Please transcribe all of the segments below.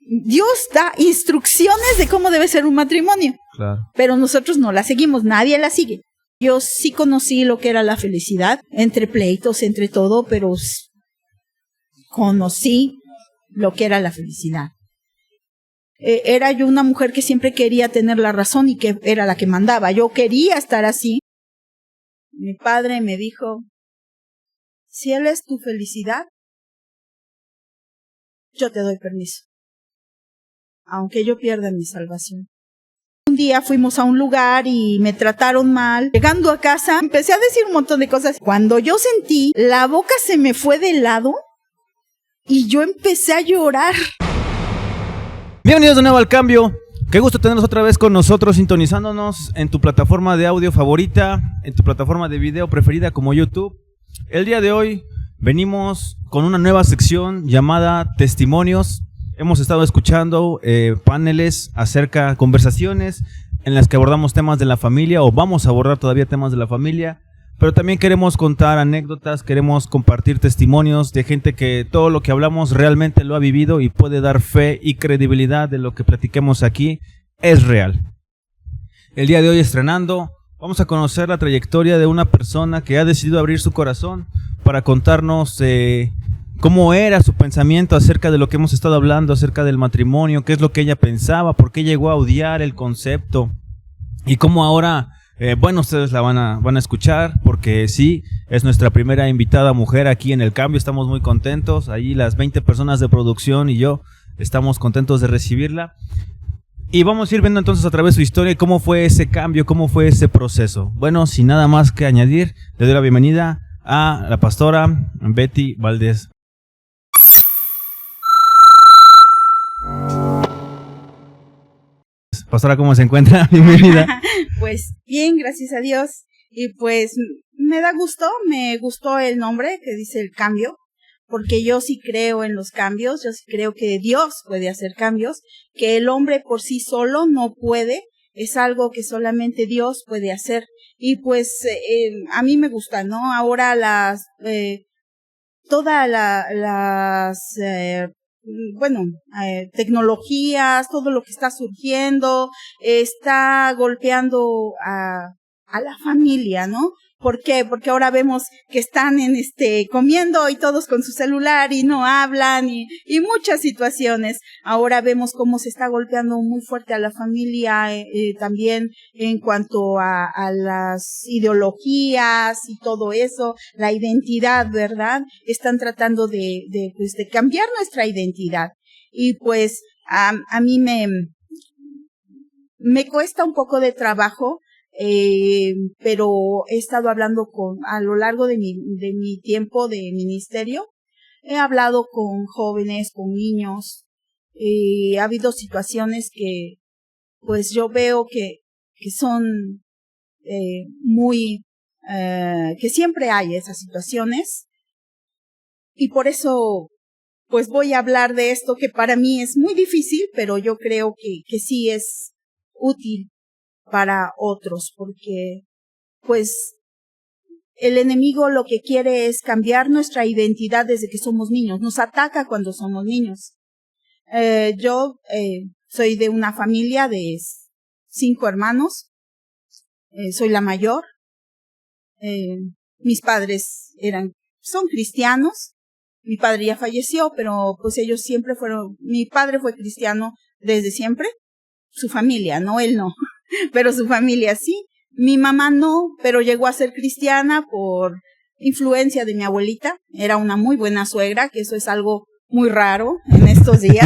Dios da instrucciones de cómo debe ser un matrimonio. Claro. Pero nosotros no la seguimos, nadie la sigue. Yo sí conocí lo que era la felicidad, entre pleitos, entre todo, pero conocí lo que era la felicidad. Era yo una mujer que siempre quería tener la razón y que era la que mandaba. Yo quería estar así. Mi padre me dijo, si él es tu felicidad, yo te doy permiso, aunque yo pierda mi salvación. Un día fuimos a un lugar y me trataron mal. Llegando a casa, empecé a decir un montón de cosas. Cuando yo sentí, la boca se me fue de lado y yo empecé a llorar. Bienvenidos de nuevo al Cambio. Qué gusto tenerlos otra vez con nosotros, sintonizándonos en tu plataforma de audio favorita, en tu plataforma de video preferida como YouTube. El día de hoy venimos con una nueva sección llamada Testimonios. Hemos estado escuchando paneles conversaciones en las que abordamos temas de la familia, o vamos a abordar todavía temas de la familia, pero también queremos contar anécdotas, queremos compartir testimonios de gente que todo lo que hablamos realmente lo ha vivido y puede dar fe y credibilidad de lo que platiquemos aquí es real. El día de hoy estrenando, vamos a conocer la trayectoria de una persona que ha decidido abrir su corazón para contarnos cómo era su pensamiento acerca de lo que hemos estado hablando, acerca del matrimonio, qué es lo que ella pensaba, por qué llegó a odiar el concepto y cómo ahora, ustedes la van a escuchar porque sí, es nuestra primera invitada mujer aquí en El Cambio, estamos muy contentos, ahí las 20 personas de producción y yo estamos contentos de recibirla. Y vamos a ir viendo entonces a través de su historia cómo fue ese cambio, cómo fue ese proceso. Bueno, sin nada más que añadir, le doy la bienvenida a la pastora Betty Valdés. Pastora, ¿cómo se encuentra? Bienvenida. Pues bien, gracias a Dios. Y pues me gustó el nombre que dice El Cambio, porque yo sí creo en los cambios, yo sí creo que Dios puede hacer cambios, que el hombre por sí solo no puede, es algo que solamente Dios puede hacer. Y pues a mí me gusta, ¿no? Ahora tecnologías, todo lo que está surgiendo, está golpeando a la familia, ¿no? ¿Por qué? Porque ahora vemos que están comiendo y todos con su celular y no hablan y muchas situaciones. Ahora vemos cómo se está golpeando muy fuerte a la familia, también en cuanto a las ideologías y todo eso, la identidad, ¿verdad? Están tratando de cambiar nuestra identidad. Y pues, a mí me cuesta un poco de trabajo, pero he estado hablando a lo largo de mi tiempo de ministerio, he hablado con jóvenes, con niños, ha habido situaciones que, pues yo veo que son, que siempre hay esas situaciones, y por eso, pues voy a hablar de esto que para mí es muy difícil, pero yo creo que sí es útil para otros, porque pues el enemigo lo que quiere es cambiar nuestra identidad desde que somos niños, nos ataca cuando somos niños. Yo soy de una familia de 5 hermanos, soy la mayor, mis padres son cristianos, mi padre ya falleció, pero pues ellos siempre mi padre fue cristiano desde siempre, su familia, no él no. Pero su familia sí. Mi mamá no, pero llegó a ser cristiana por influencia de mi abuelita. Era una muy buena suegra, que eso es algo muy raro en estos días,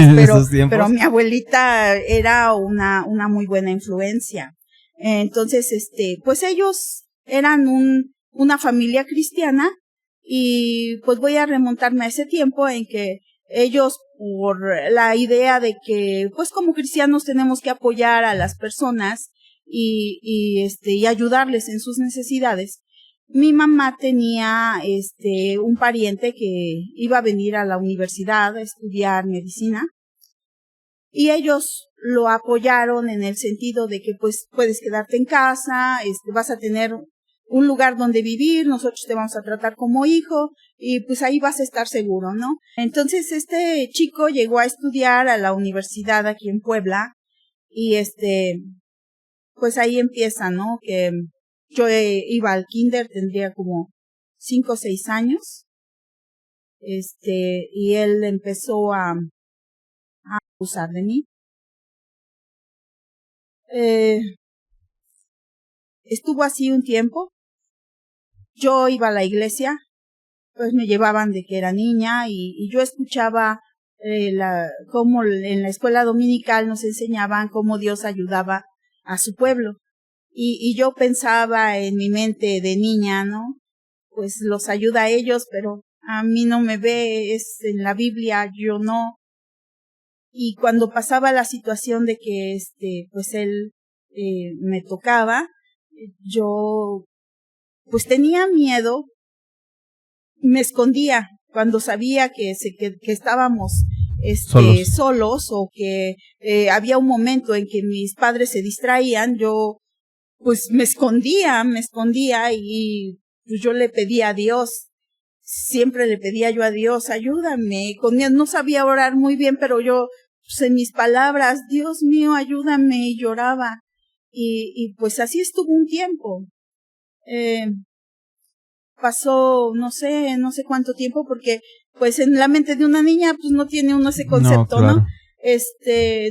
pero mi abuelita era una muy buena influencia. Entonces, pues ellos eran una familia cristiana, y pues voy a remontarme a ese tiempo en que ellos, por la idea de que pues como cristianos tenemos que apoyar a las personas y ayudarles en sus necesidades. Mi mamá tenía un pariente que iba a venir a la universidad a estudiar medicina, y ellos lo apoyaron en el sentido de que pues puedes quedarte en casa, vas a tener un lugar donde vivir, nosotros te vamos a tratar como hijo y pues ahí vas a estar seguro, ¿no? Entonces este chico llegó a estudiar a la universidad aquí en Puebla y pues ahí empieza, ¿no? Que yo iba al kinder, tendría como 5 o 6 años, y él empezó a abusar de mí. Estuvo así un tiempo. Yo iba a la iglesia, pues me llevaban de que era niña y yo escuchaba cómo en la escuela dominical nos enseñaban cómo Dios ayudaba a su pueblo. Y yo pensaba en mi mente de niña, ¿no? Pues los ayuda a ellos, pero a mí no me ve, es en la Biblia, yo no. Y cuando pasaba la situación de que pues él me tocaba, yo pues tenía miedo, me escondía cuando sabía que estábamos solos o que había un momento en que mis padres se distraían, yo pues me escondía y pues yo le pedía a Dios, siempre le pedía yo a Dios, ayúdame, no sabía orar muy bien, pero yo pues en mis palabras, Dios mío, ayúdame, y lloraba, y pues así estuvo un tiempo. Pasó no sé cuánto tiempo, porque pues en la mente de una niña pues no tiene uno ese concepto, no, claro.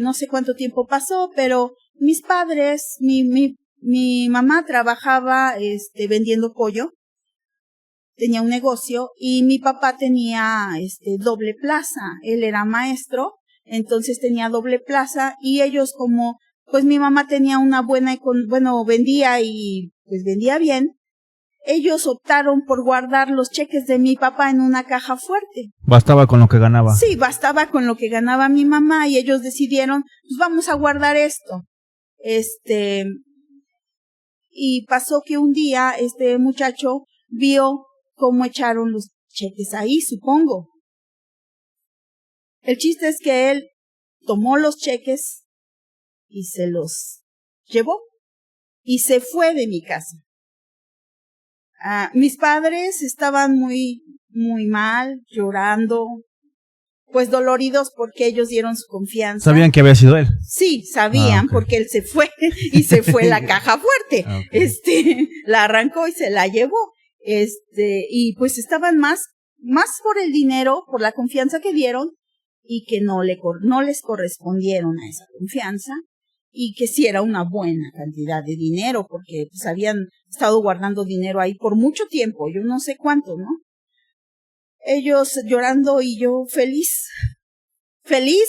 No sé cuánto tiempo pasó, pero mis padres, mi mamá trabajaba vendiendo pollo, tenía un negocio, y mi papá tenía doble plaza, él era maestro, entonces tenía doble plaza, y ellos como pues mi mamá tenía una vendía y pues vendía bien, ellos optaron por guardar los cheques de mi papá en una caja fuerte. ¿Bastaba con lo que ganaba? Sí, bastaba con lo que ganaba mi mamá, y ellos decidieron, pues vamos a guardar esto. Y pasó que un día este muchacho vio cómo echaron los cheques ahí, supongo. El chiste es que él tomó los cheques y se los llevó y se fue de mi casa. Mis padres estaban muy mal, llorando, pues doloridos porque ellos dieron su confianza. ¿Sabían que había sido él? Sí, sabían, okay. Porque él se fue y se fue la caja fuerte. Okay. La arrancó y se la llevó. Y pues estaban más por el dinero, por la confianza que dieron, y que no les correspondieron a esa confianza, y que sí era una buena cantidad de dinero, porque pues habían estado guardando dinero ahí por mucho tiempo, yo no sé cuánto, ¿no? Ellos llorando y yo feliz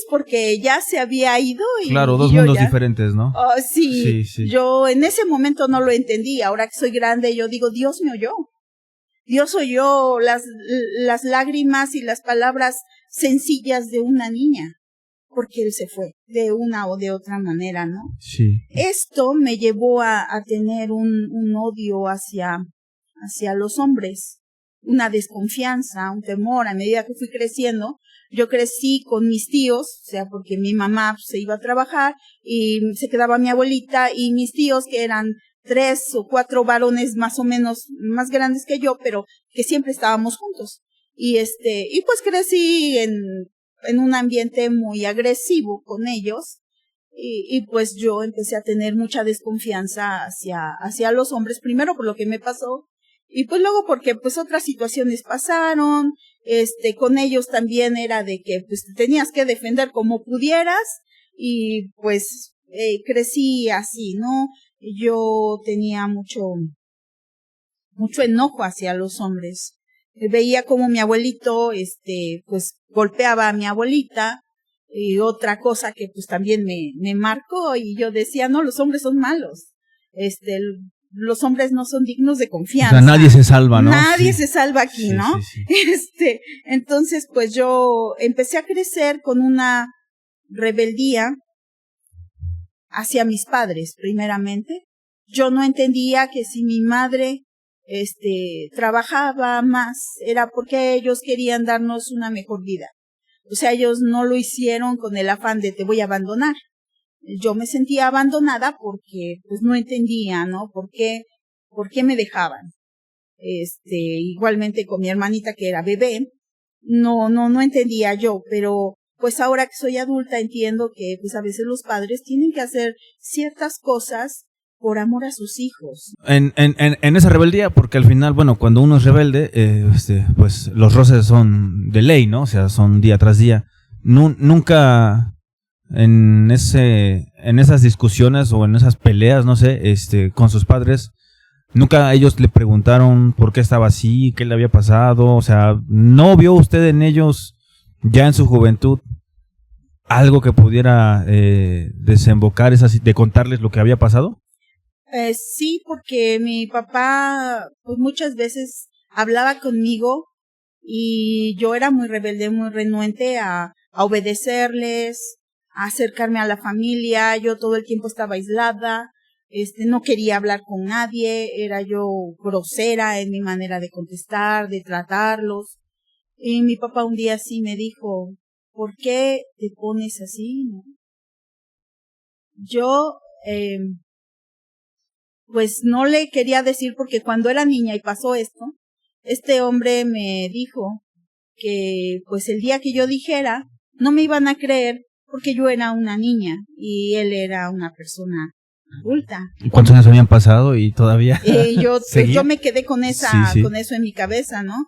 porque ya se había ido. Claro, dos mundos diferentes, ¿no? Oh, sí, yo en ese momento no lo entendí, ahora que soy grande yo digo, Dios me oyó. Dios oyó las lágrimas y las palabras sencillas de una niña, porque él se fue de una o de otra manera, ¿no? Sí. Esto me llevó a tener un odio hacia los hombres, una desconfianza, un temor. A medida que fui creciendo, yo crecí con mis tíos, o sea, porque mi mamá se iba a trabajar y se quedaba mi abuelita y mis tíos, que eran 3 o 4 varones más o menos más grandes que yo, pero que siempre estábamos juntos. Y pues crecí en un ambiente muy agresivo con ellos, y pues yo empecé a tener mucha desconfianza hacia los hombres, primero por lo que me pasó, y pues luego porque pues otras situaciones pasaron, con ellos también era de que pues te tenías que defender como pudieras, y pues crecí así, ¿no? Yo tenía mucho enojo hacia los hombres. Veía como mi abuelito, pues golpeaba a mi abuelita, y otra cosa que pues también me marcó, y yo decía, no, los hombres son malos. Los hombres no son dignos de confianza. O sea, nadie se salva, ¿no? Nadie se salva aquí, ¿no? Sí. Entonces, pues yo empecé a crecer con una rebeldía hacia mis padres, primeramente. Yo no entendía que si mi madre trabajaba más, era porque ellos querían darnos una mejor vida. O sea, ellos no lo hicieron con el afán de te voy a abandonar. Yo me sentía abandonada porque pues no entendía, ¿no? ¿Por qué ¿por qué me dejaban? Igualmente con mi hermanita que era bebé, no entendía yo, pero pues ahora que soy adulta entiendo que pues a veces los padres tienen que hacer ciertas cosas por amor a sus hijos. En esa rebeldía, porque al final, bueno, cuando uno es rebelde, pues los roces son de ley, ¿no? O sea, son día tras día. Nunca en esas discusiones o en esas peleas, no sé, con sus padres, nunca ellos le preguntaron por qué estaba así, qué le había pasado. O sea, ¿no vio usted en ellos ya en su juventud algo que pudiera desembocar de contarles lo que había pasado? Sí, porque mi papá pues muchas veces hablaba conmigo y yo era muy rebelde, muy renuente a obedecerles, a acercarme a la familia. Yo todo el tiempo estaba aislada, no quería hablar con nadie, era yo grosera en mi manera de contestar, de tratarlos. Y mi papá un día sí me dijo, ¿por qué te pones así? ¿No? Yo pues no le quería decir porque cuando era niña y pasó esto, este hombre me dijo que pues el día que yo dijera no me iban a creer porque yo era una niña y él era una persona adulta. ¿Y cuántos años habían pasado y todavía yo me quedé con con eso en mi cabeza, ¿no?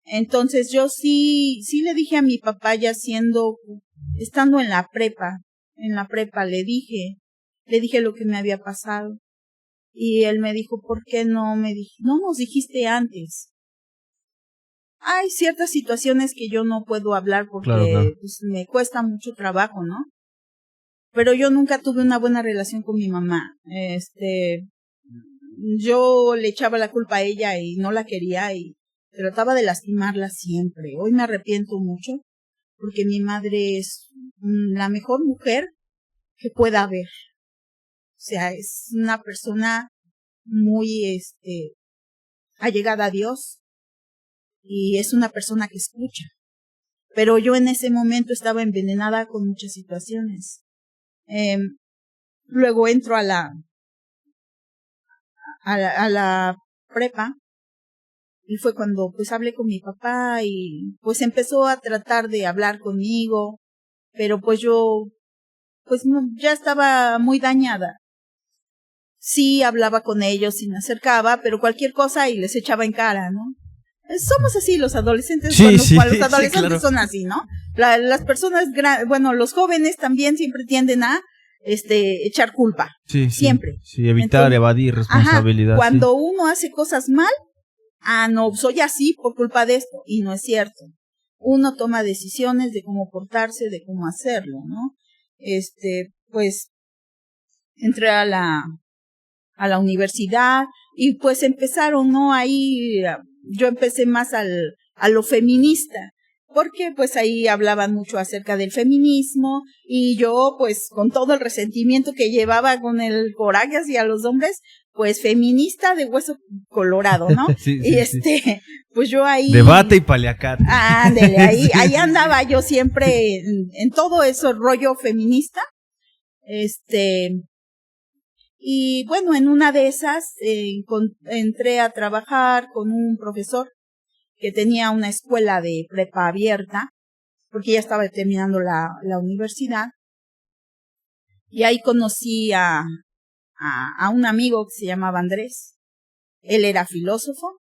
Entonces yo sí le dije a mi papá ya estando en la prepa le dije lo que me había pasado. Y él me dijo, ¿por qué no nos dijiste antes? Hay ciertas situaciones que yo no puedo hablar porque claro. Pues, me cuesta mucho trabajo, ¿no? Pero yo nunca tuve una buena relación con mi mamá. Yo le echaba la culpa a ella y no la quería y trataba de lastimarla siempre. Hoy me arrepiento mucho porque mi madre es la mejor mujer que pueda haber. O sea, es una persona muy, allegada a Dios y es una persona que escucha. Pero yo en ese momento estaba envenenada con muchas situaciones. Luego entro a la prepa y fue cuando pues hablé con mi papá y pues empezó a tratar de hablar conmigo, pero pues yo pues ya estaba muy dañada. Sí, hablaba con ellos y me acercaba, pero cualquier cosa y les echaba en cara, ¿no? Somos así los adolescentes, sí, cuando los adolescentes claro. son así, ¿no? Las personas, los jóvenes también siempre tienden a echar culpa. Sí, siempre. Sí, evitar, evadir responsabilidad. Cuando uno hace cosas mal, no, soy así por culpa de esto, y no es cierto. Uno toma decisiones de cómo portarse, de cómo hacerlo, ¿no? Pues, entré a la universidad y pues empezaron, ¿no? Ahí yo empecé más a lo feminista, porque pues ahí hablaban mucho acerca del feminismo y yo pues con todo el resentimiento que llevaba con el coraje hacia los hombres, pues feminista de hueso colorado, ¿no? Sí, pues yo ahí... Debate y paliacate. Ándele, ahí andaba yo siempre en todo eso rollo feminista, y bueno, en una de esas entré a trabajar con un profesor que tenía una escuela de prepa abierta, porque ya estaba terminando la universidad. Y ahí conocí a un amigo que se llamaba Andrés. Él era filósofo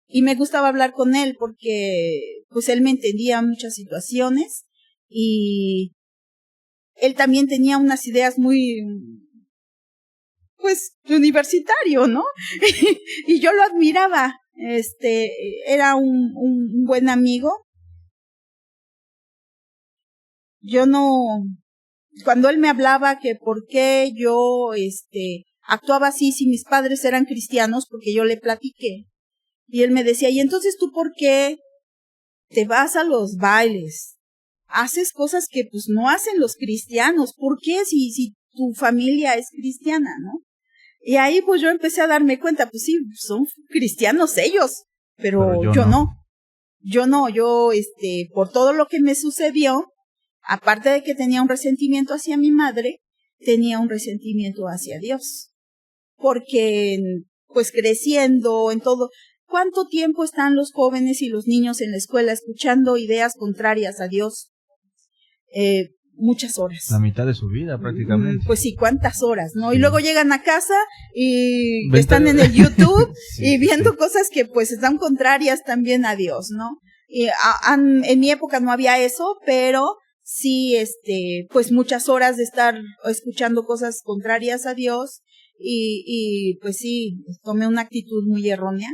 y me gustaba hablar con él porque pues él me entendía muchas situaciones y él también tenía unas ideas muy... pues universitario, ¿no? Y yo lo admiraba. Era un buen amigo. Yo no, cuando él me hablaba que por qué yo, actuaba así si mis padres eran cristianos, porque yo le platiqué. Y él me decía, ¿y entonces tú por qué te vas a los bailes? Haces cosas que pues no hacen los cristianos. ¿Por qué si tu familia es cristiana, no? Y ahí pues yo empecé a darme cuenta, pues sí, son cristianos ellos, pero yo no. Yo, por todo lo que me sucedió, aparte de que tenía un resentimiento hacia mi madre, tenía un resentimiento hacia Dios. porque pues creciendo en todo, ¿cuánto tiempo están los jóvenes y los niños en la escuela escuchando ideas contrarias a Dios? Muchas horas. La mitad de su vida prácticamente. Pues sí, ¿cuántas horas, no? Sí. Y luego llegan a casa y están en el YouTube sí, y viendo cosas que pues están contrarias también a Dios, ¿no? Y en mi época no había eso, pero sí, pues muchas horas de estar escuchando cosas contrarias a Dios y pues sí, tomé una actitud muy errónea.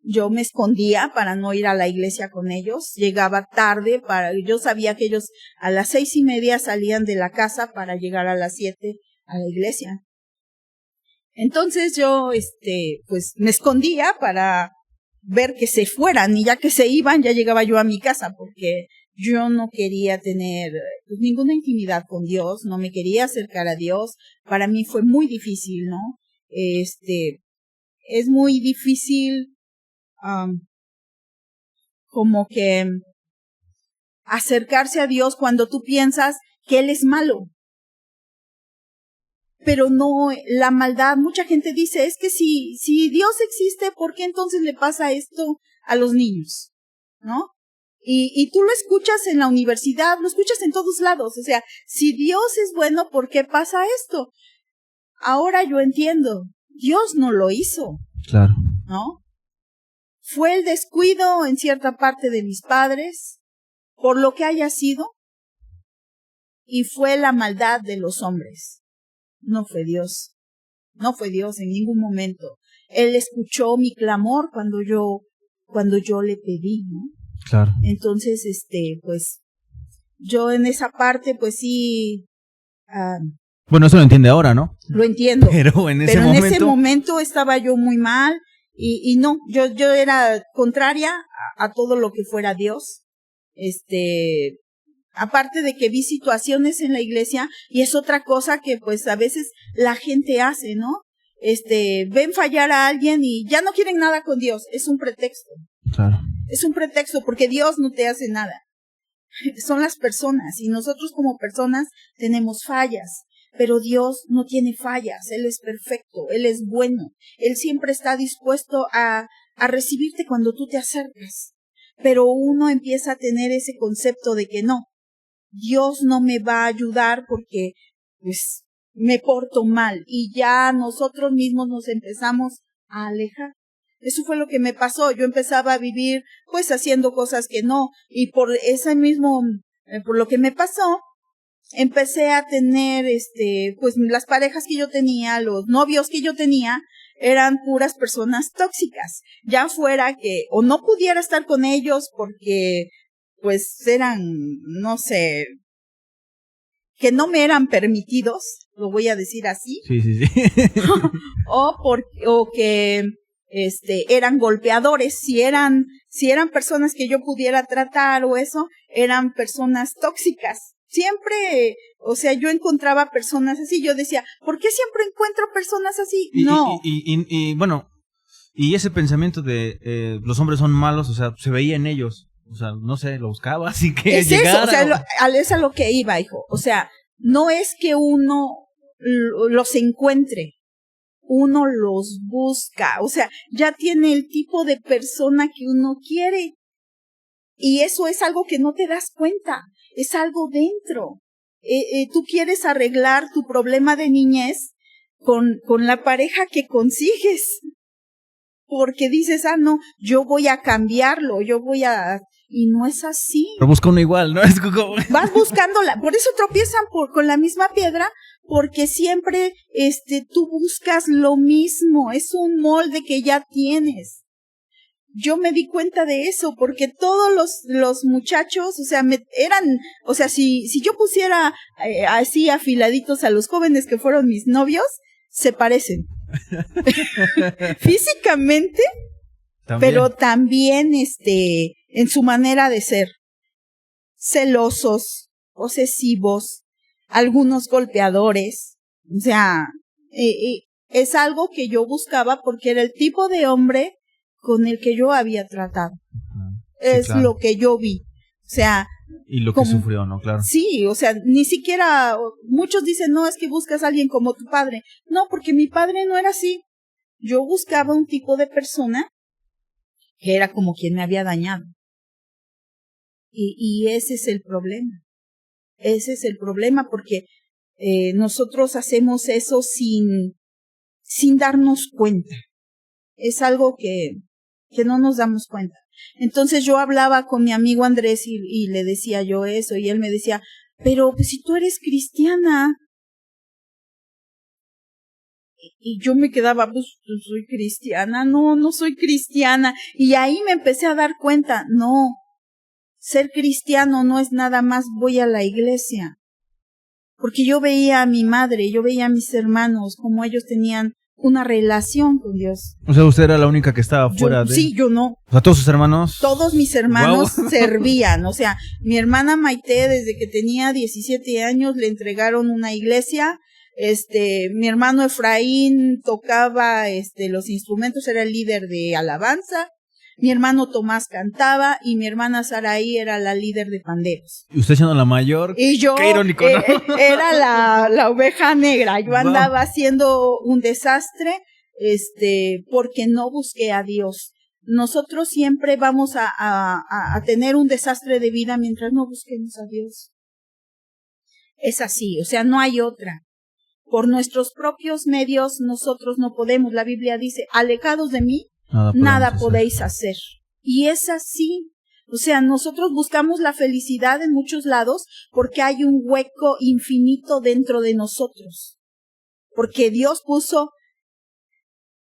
Yo me escondía para no ir a la iglesia con ellos, llegaba tarde yo sabía que ellos a las 6:30 salían de la casa para llegar a las 7 a la iglesia. Entonces yo, pues me escondía para ver que se fueran y ya que se iban ya llegaba yo a mi casa porque yo no quería tener pues, ninguna intimidad con Dios, no me quería acercar a Dios. Para mí fue muy difícil, ¿no? Es muy difícil como que acercarse a Dios cuando tú piensas que Él es malo. Pero no, la maldad, mucha gente dice, es que si Dios existe, ¿por qué entonces le pasa esto a los niños? ¿No? Y tú lo escuchas en la universidad, lo escuchas en todos lados. O sea, si Dios es bueno, ¿por qué pasa esto? Ahora yo entiendo, Dios no lo hizo. Claro. ¿No? Fue el descuido en cierta parte de mis padres, por lo que haya sido, y fue la maldad de los hombres. No fue Dios. No fue Dios en ningún momento. Él escuchó mi clamor cuando yo le pedí, ¿no? Claro. Entonces, pues, yo en esa parte, pues sí. Bueno, eso lo entiende ahora, ¿no? Lo entiendo. Pero en ese momento estaba yo muy mal. Y no, yo era contraria a todo lo que fuera Dios. Aparte de que vi situaciones en la iglesia, y es otra cosa que pues a veces la gente hace, ¿no? Ven fallar a alguien y ya no quieren nada con Dios. Es un pretexto. Claro. Es un pretexto porque Dios no te hace nada. Son las personas y nosotros como personas tenemos fallas. Pero Dios no tiene fallas, Él es perfecto, Él es bueno, Él siempre está dispuesto a recibirte cuando tú te acercas. Pero uno empieza a tener ese concepto de que no, Dios no me va a ayudar porque pues me porto mal y ya nosotros mismos nos empezamos a alejar. Eso fue lo que me pasó, yo empezaba a vivir pues haciendo cosas que no, y por ese mismo, por lo que me pasó, empecé a tener, pues las parejas que yo tenía, los novios que yo tenía, eran puras personas tóxicas. Ya fuera que o no pudiera estar con ellos porque, pues eran, no sé, que no me eran permitidos, lo voy a decir así. Sí. o que, eran golpeadores. Si eran personas que yo pudiera tratar o eso, eran personas tóxicas. Siempre, o sea, yo encontraba personas así, yo decía, ¿por qué siempre encuentro personas así? No. Y bueno, y ese pensamiento de los hombres son malos, o sea, se veía en ellos, o sea, no sé, lo buscaba, así que es llegara. Eso, o sea, es a lo que iba, hijo. O sea, no es que uno los encuentre, uno los busca, o sea, ya tiene el tipo de persona que uno quiere. Y eso es algo que no te das cuenta, es algo dentro. Tú quieres arreglar tu problema de niñez con la pareja que consigues. Porque dices, no, yo voy a cambiarlo, y no es así. Pero busca uno igual, ¿no? Es como... Vas buscándola, por eso tropiezan con la misma piedra, porque siempre, tú buscas lo mismo, es un molde que ya tienes. Yo me di cuenta de eso, porque todos los muchachos, o sea, si yo pusiera así afiladitos a los jóvenes que fueron mis novios, se parecen. Físicamente, ¿también? Pero también, en su manera de ser. Celosos, posesivos, algunos golpeadores. O sea, es algo que yo buscaba porque era el tipo de hombre con el que yo había tratado. Sí, es claro. Lo que yo vi. O sea, Y lo que sufrió, ¿no? Claro. Sí, o sea, ni siquiera, muchos dicen, no, es que buscas a alguien como tu padre. No, porque mi padre no era así. Yo buscaba un tipo de persona que era como quien me había dañado. Y ese es el problema. Ese es el problema, porque nosotros hacemos eso sin darnos cuenta. Es algo que no nos damos cuenta. Entonces yo hablaba con mi amigo Andrés y le decía yo eso, y él me decía, pero pues, si tú eres cristiana. Y yo me quedaba, pues soy cristiana, no soy cristiana. Y ahí me empecé a dar cuenta, no, ser cristiano no es nada más voy a la iglesia. Porque yo veía a mi madre, yo veía a mis hermanos, como ellos tenían una relación con Dios. O sea, usted era la única que estaba fuera de... Sí, yo no. O sea, todos sus hermanos... Todos mis hermanos Wow. servían. O sea, mi hermana Maite, desde que tenía 17 años, le entregaron una iglesia. Mi hermano Efraín tocaba, los instrumentos, era el líder de alabanza. Mi hermano Tomás cantaba y mi hermana Saraí era la líder de panderos. Y usted siendo la mayor. Y yo qué irónico, ¿no? era la oveja negra. Yo andaba haciendo un desastre, porque no busqué a Dios. Nosotros siempre vamos a tener un desastre de vida mientras no busquemos a Dios. Es así, o sea, no hay otra. Por nuestros propios medios nosotros no podemos. La Biblia dice, alejados de mí, nada podéis hacer. Y es así. O sea, nosotros buscamos la felicidad en muchos lados porque hay un hueco infinito dentro de nosotros. Porque Dios puso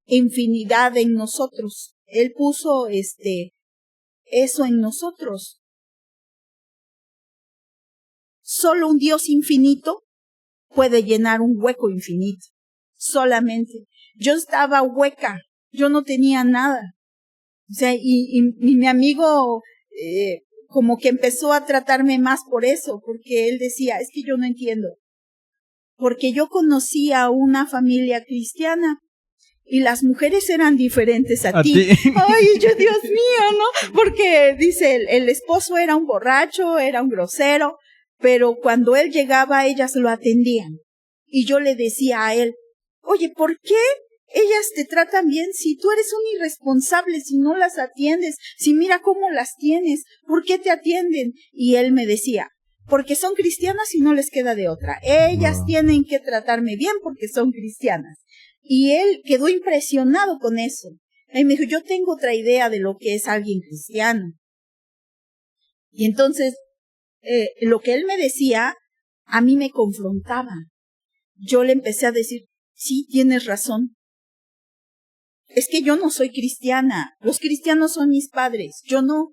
infinidad en nosotros. Él puso eso en nosotros. Solo un Dios infinito puede llenar un hueco infinito. Solamente. Yo estaba hueca. Yo no tenía nada. O sea, y mi amigo como que empezó a tratarme más por eso, porque él decía, es que yo no entiendo. Porque yo conocí a una familia cristiana y las mujeres eran diferentes a ti. Ay, yo, Dios mío, ¿no? Porque dice, el esposo era un borracho, era un grosero, pero cuando él llegaba, ellas lo atendían. Y yo le decía a él, oye, ¿por qué ellas te tratan bien si tú eres un irresponsable, si no las atiendes, si mira cómo las tienes, ¿por qué te atienden? Y él me decía, porque son cristianas y no les queda de otra. Ellas tienen que tratarme bien porque son cristianas. Y él quedó impresionado con eso. Él me dijo, yo tengo otra idea de lo que es alguien cristiano. Y entonces, lo que él me decía, a mí me confrontaba. Yo le empecé a decir, sí, tienes razón. Es que yo no soy cristiana. Los cristianos son mis padres. Yo no.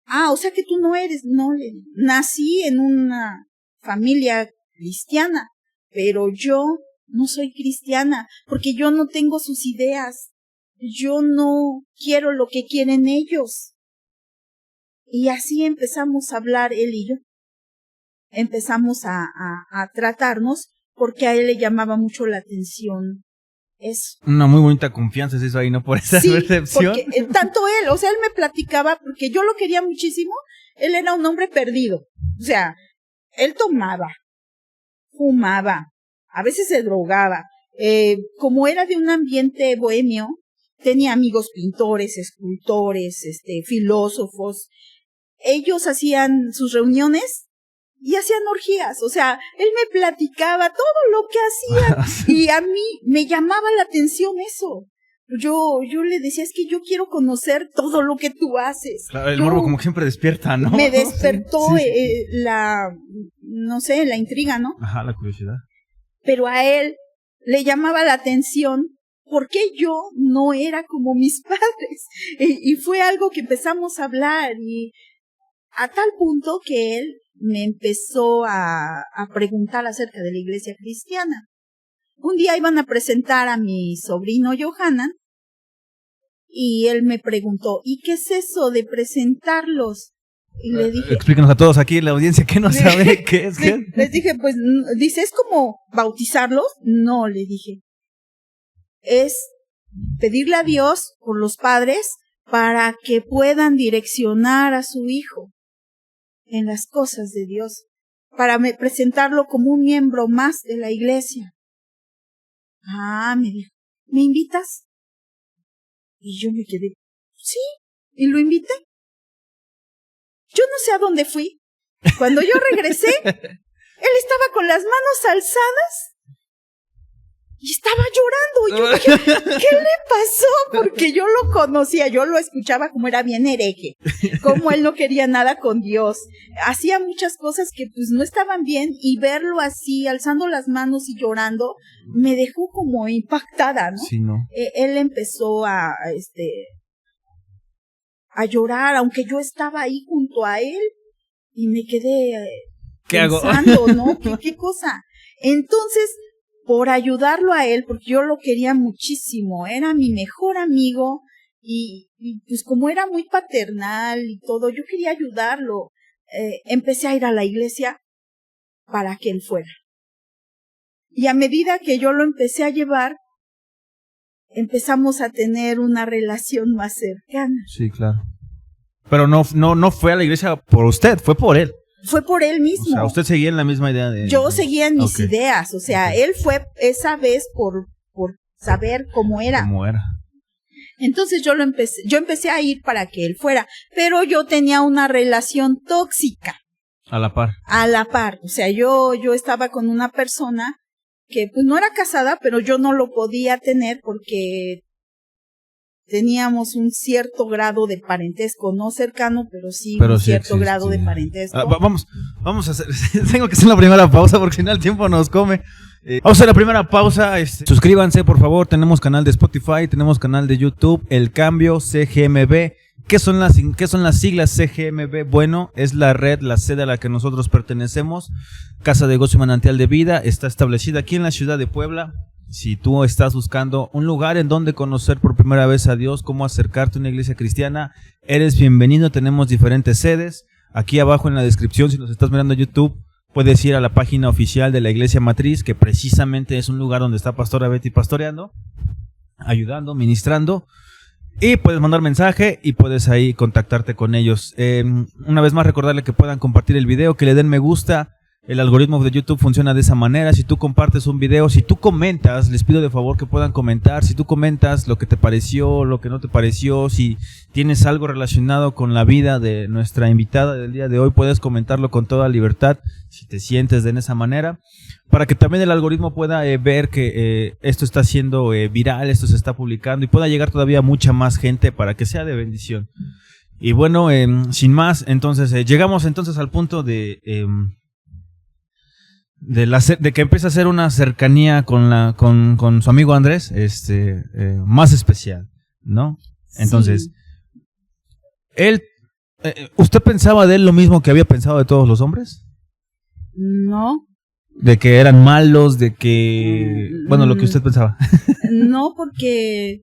Ah, o sea que tú no eres. No, nací en una familia cristiana, pero yo no soy cristiana porque yo no tengo sus ideas. Yo no quiero lo que quieren ellos. Y así empezamos a hablar él y yo. Empezamos a tratarnos porque a él le llamaba mucho la atención eso. Una muy bonita confianza se hizo ahí, ¿no? Por esa percepción. Porque tanto él, o sea, él me platicaba, porque yo lo quería muchísimo, él era un hombre perdido. O sea, él tomaba, fumaba, a veces se drogaba. Como era de un ambiente bohemio, tenía amigos pintores, escultores, filósofos. Ellos hacían sus reuniones y hacían orgías, o sea, él me platicaba todo lo que hacía y a mí me llamaba la atención eso. Yo le decía, es que yo quiero conocer todo lo que tú haces. Claro, el morbo como que siempre despierta, ¿no? Me despertó sí. la intriga, ¿no? Ajá, la curiosidad. Pero a él le llamaba la atención porque yo no era como mis padres. Y fue algo que empezamos a hablar y a tal punto que él me empezó a preguntar acerca de la iglesia cristiana. Un día iban a presentar a mi sobrino Johanan y él me preguntó, ¿y qué es eso de presentarlos? Y le dije, explícanos a todos aquí, la audiencia que no sabe qué es. ¿Qué? Les dije, pues, dice, ¿es como bautizarlos? No, le dije. Es pedirle a Dios por los padres para que puedan direccionar a su hijo. en las cosas de Dios, para presentarlo como un miembro más de la iglesia. Me dijo, ¿me invitas? Y yo me quedé, sí, y lo invité. Yo no sé a dónde fui. Cuando yo regresé, él estaba con las manos alzadas y estaba llorando. Y yo dije, ¿qué le pasó? Porque yo lo conocía, yo lo escuchaba como era bien hereje, como él no quería nada con Dios. Hacía muchas cosas que pues no estaban bien, y verlo así, alzando las manos y llorando, me dejó como impactada, ¿no? Sí, ¿no? Él empezó a llorar, aunque yo estaba ahí junto a él, y me quedé pensando, ¿no? ¿Qué cosa? Entonces, por ayudarlo a él, porque yo lo quería muchísimo, era mi mejor amigo, y pues como era muy paternal y todo, yo quería ayudarlo. Empecé a ir a la iglesia para que él fuera. Y a medida que yo lo empecé a llevar, empezamos a tener una relación más cercana. Sí, claro. Pero no fue a la iglesia por usted, fue por él. Fue por él mismo. O sea, usted seguía en la misma idea de... Yo seguía en mis ideas, o sea, él fue esa vez por saber cómo era. Entonces yo empecé a ir para que él fuera, pero yo tenía una relación tóxica. A la par. O sea, yo estaba con una persona que pues no era casada, pero yo no lo podía tener porque teníamos un cierto grado de parentesco, no cercano, pero sí un cierto grado de parentesco. Vamos a hacer, tengo que hacer la primera pausa porque si no el tiempo nos come. Vamos a hacer la primera pausa. Suscríbanse, por favor. Tenemos canal de Spotify, tenemos canal de YouTube, El Cambio CGMB. ¿Qué son las siglas CGMB? Bueno, es la red, la sede a la que nosotros pertenecemos. Casa de Gozo y Manantial de Vida está establecida aquí en la ciudad de Puebla. Si tú estás buscando un lugar en donde conocer por primera vez a Dios, cómo acercarte a una iglesia cristiana, eres bienvenido. Tenemos diferentes sedes. Aquí abajo en la descripción, si nos estás mirando en YouTube, puedes ir a la página oficial de la Iglesia Matriz, que precisamente es un lugar donde está Pastora Betty pastoreando, ayudando, ministrando. Y puedes mandar mensaje y puedes ahí contactarte con ellos. Una vez más recordarle que puedan compartir el video, que le den me gusta. El algoritmo de YouTube funciona de esa manera. Si tú compartes un video, si tú comentas, les pido de favor que puedan comentar. Si tú comentas lo que te pareció, lo que no te pareció, si tienes algo relacionado con la vida de nuestra invitada del día de hoy, puedes comentarlo con toda libertad, si te sientes de esa manera, para que también el algoritmo pueda ver que esto está siendo viral, esto se está publicando y pueda llegar todavía a mucha más gente para que sea de bendición. Y bueno, sin más, entonces llegamos entonces al punto de que empieza a hacer una cercanía con su amigo Andrés, más especial, ¿no? Entonces, sí. ¿Usted pensaba de él lo mismo que había pensado de todos los hombres? No. De que eran malos, de que, bueno, lo que usted pensaba. No, porque,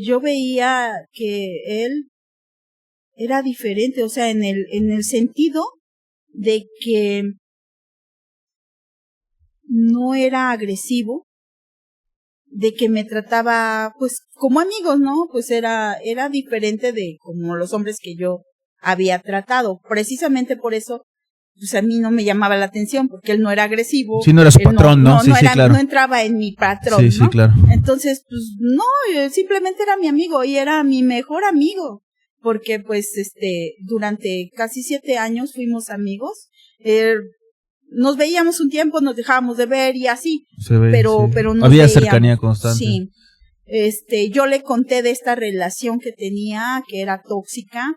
yo veía que él era diferente, o sea, en el sentido de que no era agresivo, de que me trataba pues como amigos, ¿no? Pues era diferente de como los hombres que yo había tratado. Precisamente por eso, pues a mí no me llamaba la atención, porque él no era agresivo. Sí, no era su patrón, ¿no? Sí, claro. No entraba en mi patrón, ¿no? Sí, claro. Entonces, pues no, simplemente era mi amigo y era mi mejor amigo. Porque pues durante casi 7 años fuimos amigos, nos veíamos un tiempo, nos dejábamos de ver y así, pero nos había veíamos. Cercanía constante. Sí, yo le conté de esta relación que tenía, que era tóxica,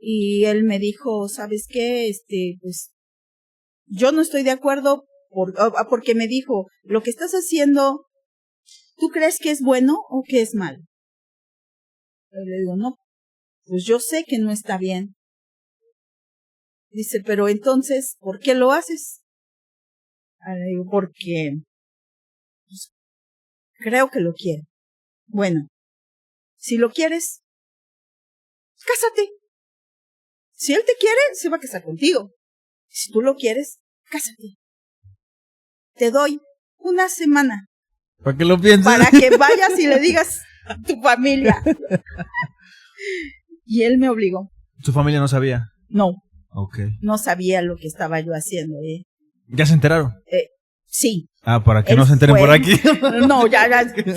y él me dijo, ¿sabes qué? Pues yo no estoy de acuerdo porque me dijo, lo que estás haciendo, ¿tú crees que es bueno o que es malo? Y le digo, no. Pues yo sé que no está bien. Dice, pero entonces, ¿por qué lo haces? Le digo, porque pues, creo que lo quiero. Bueno, si lo quieres, cásate. Si él te quiere, se va a casar contigo. Si tú lo quieres, cásate. Te doy 1 semana. ¿Para qué lo pienses? Para que vayas y le digas a tu familia. Y él me obligó. ¿Su familia no sabía? No. Okay. No sabía lo que estaba yo haciendo. ¿Ya se enteraron? Sí. Para que no se enteren por aquí. No, ya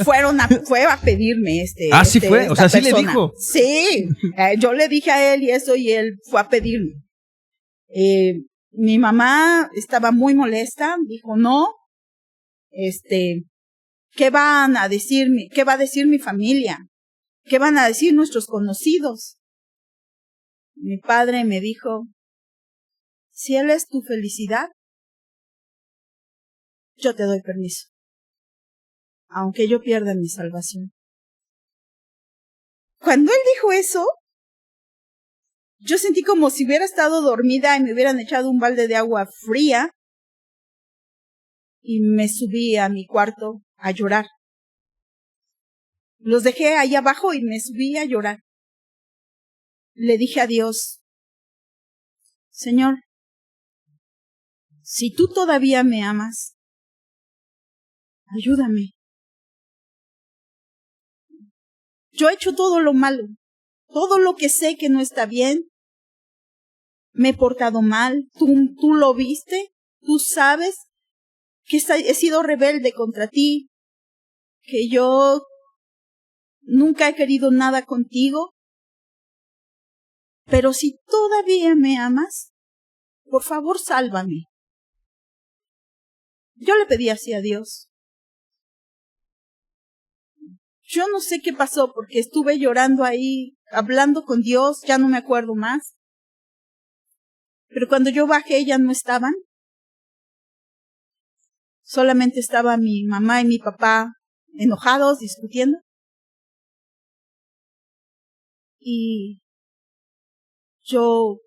fue a pedirme sí fue, o sea, sí le dijo. Sí, yo le dije a él y eso, y él fue a pedirme. Mi mamá estaba muy molesta, dijo, no, ¿qué van a decir qué va a decir mi familia? ¿Qué van a decir nuestros conocidos? Mi padre me dijo, si él es tu felicidad, yo te doy permiso, aunque yo pierda mi salvación. Cuando él dijo eso, yo sentí como si hubiera estado dormida y me hubieran echado un balde de agua fría, y me subí a mi cuarto a llorar. Los dejé ahí abajo y me subí a llorar. Le dije a Dios, Señor, si tú todavía me amas, ayúdame. Yo he hecho todo lo malo, todo lo que sé que no está bien. Me he portado mal, tú lo viste, tú sabes que he sido rebelde contra ti, que yo nunca he querido nada contigo. Pero si todavía me amas, por favor, sálvame. Yo le pedí así a Dios. Yo no sé qué pasó, porque estuve llorando ahí, hablando con Dios, ya no me acuerdo más. Pero cuando yo bajé, ya no estaban. Solamente estaba mi mamá y mi papá enojados, discutiendo. Y yo,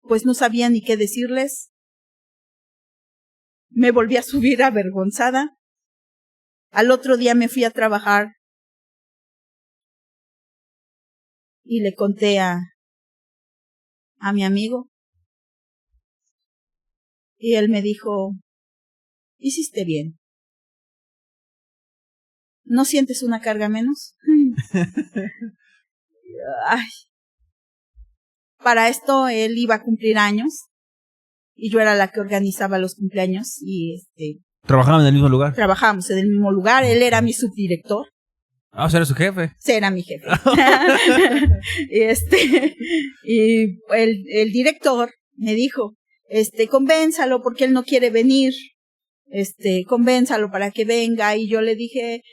pues no sabía ni qué decirles. Me volví a subir avergonzada. Al otro día me fui a trabajar y le conté a mi amigo. Y él me dijo, hiciste bien. ¿No sientes una carga menos? Ay. Para esto él iba a cumplir años y yo era la que organizaba los cumpleaños y ¿Trabajaban en el mismo lugar? Trabajábamos en el mismo lugar, él era mi subdirector. O sea, era su jefe. Sí, era mi jefe. Y el director me dijo, convénzalo porque él no quiere venir. Convénzalo para que venga. Y yo le dije,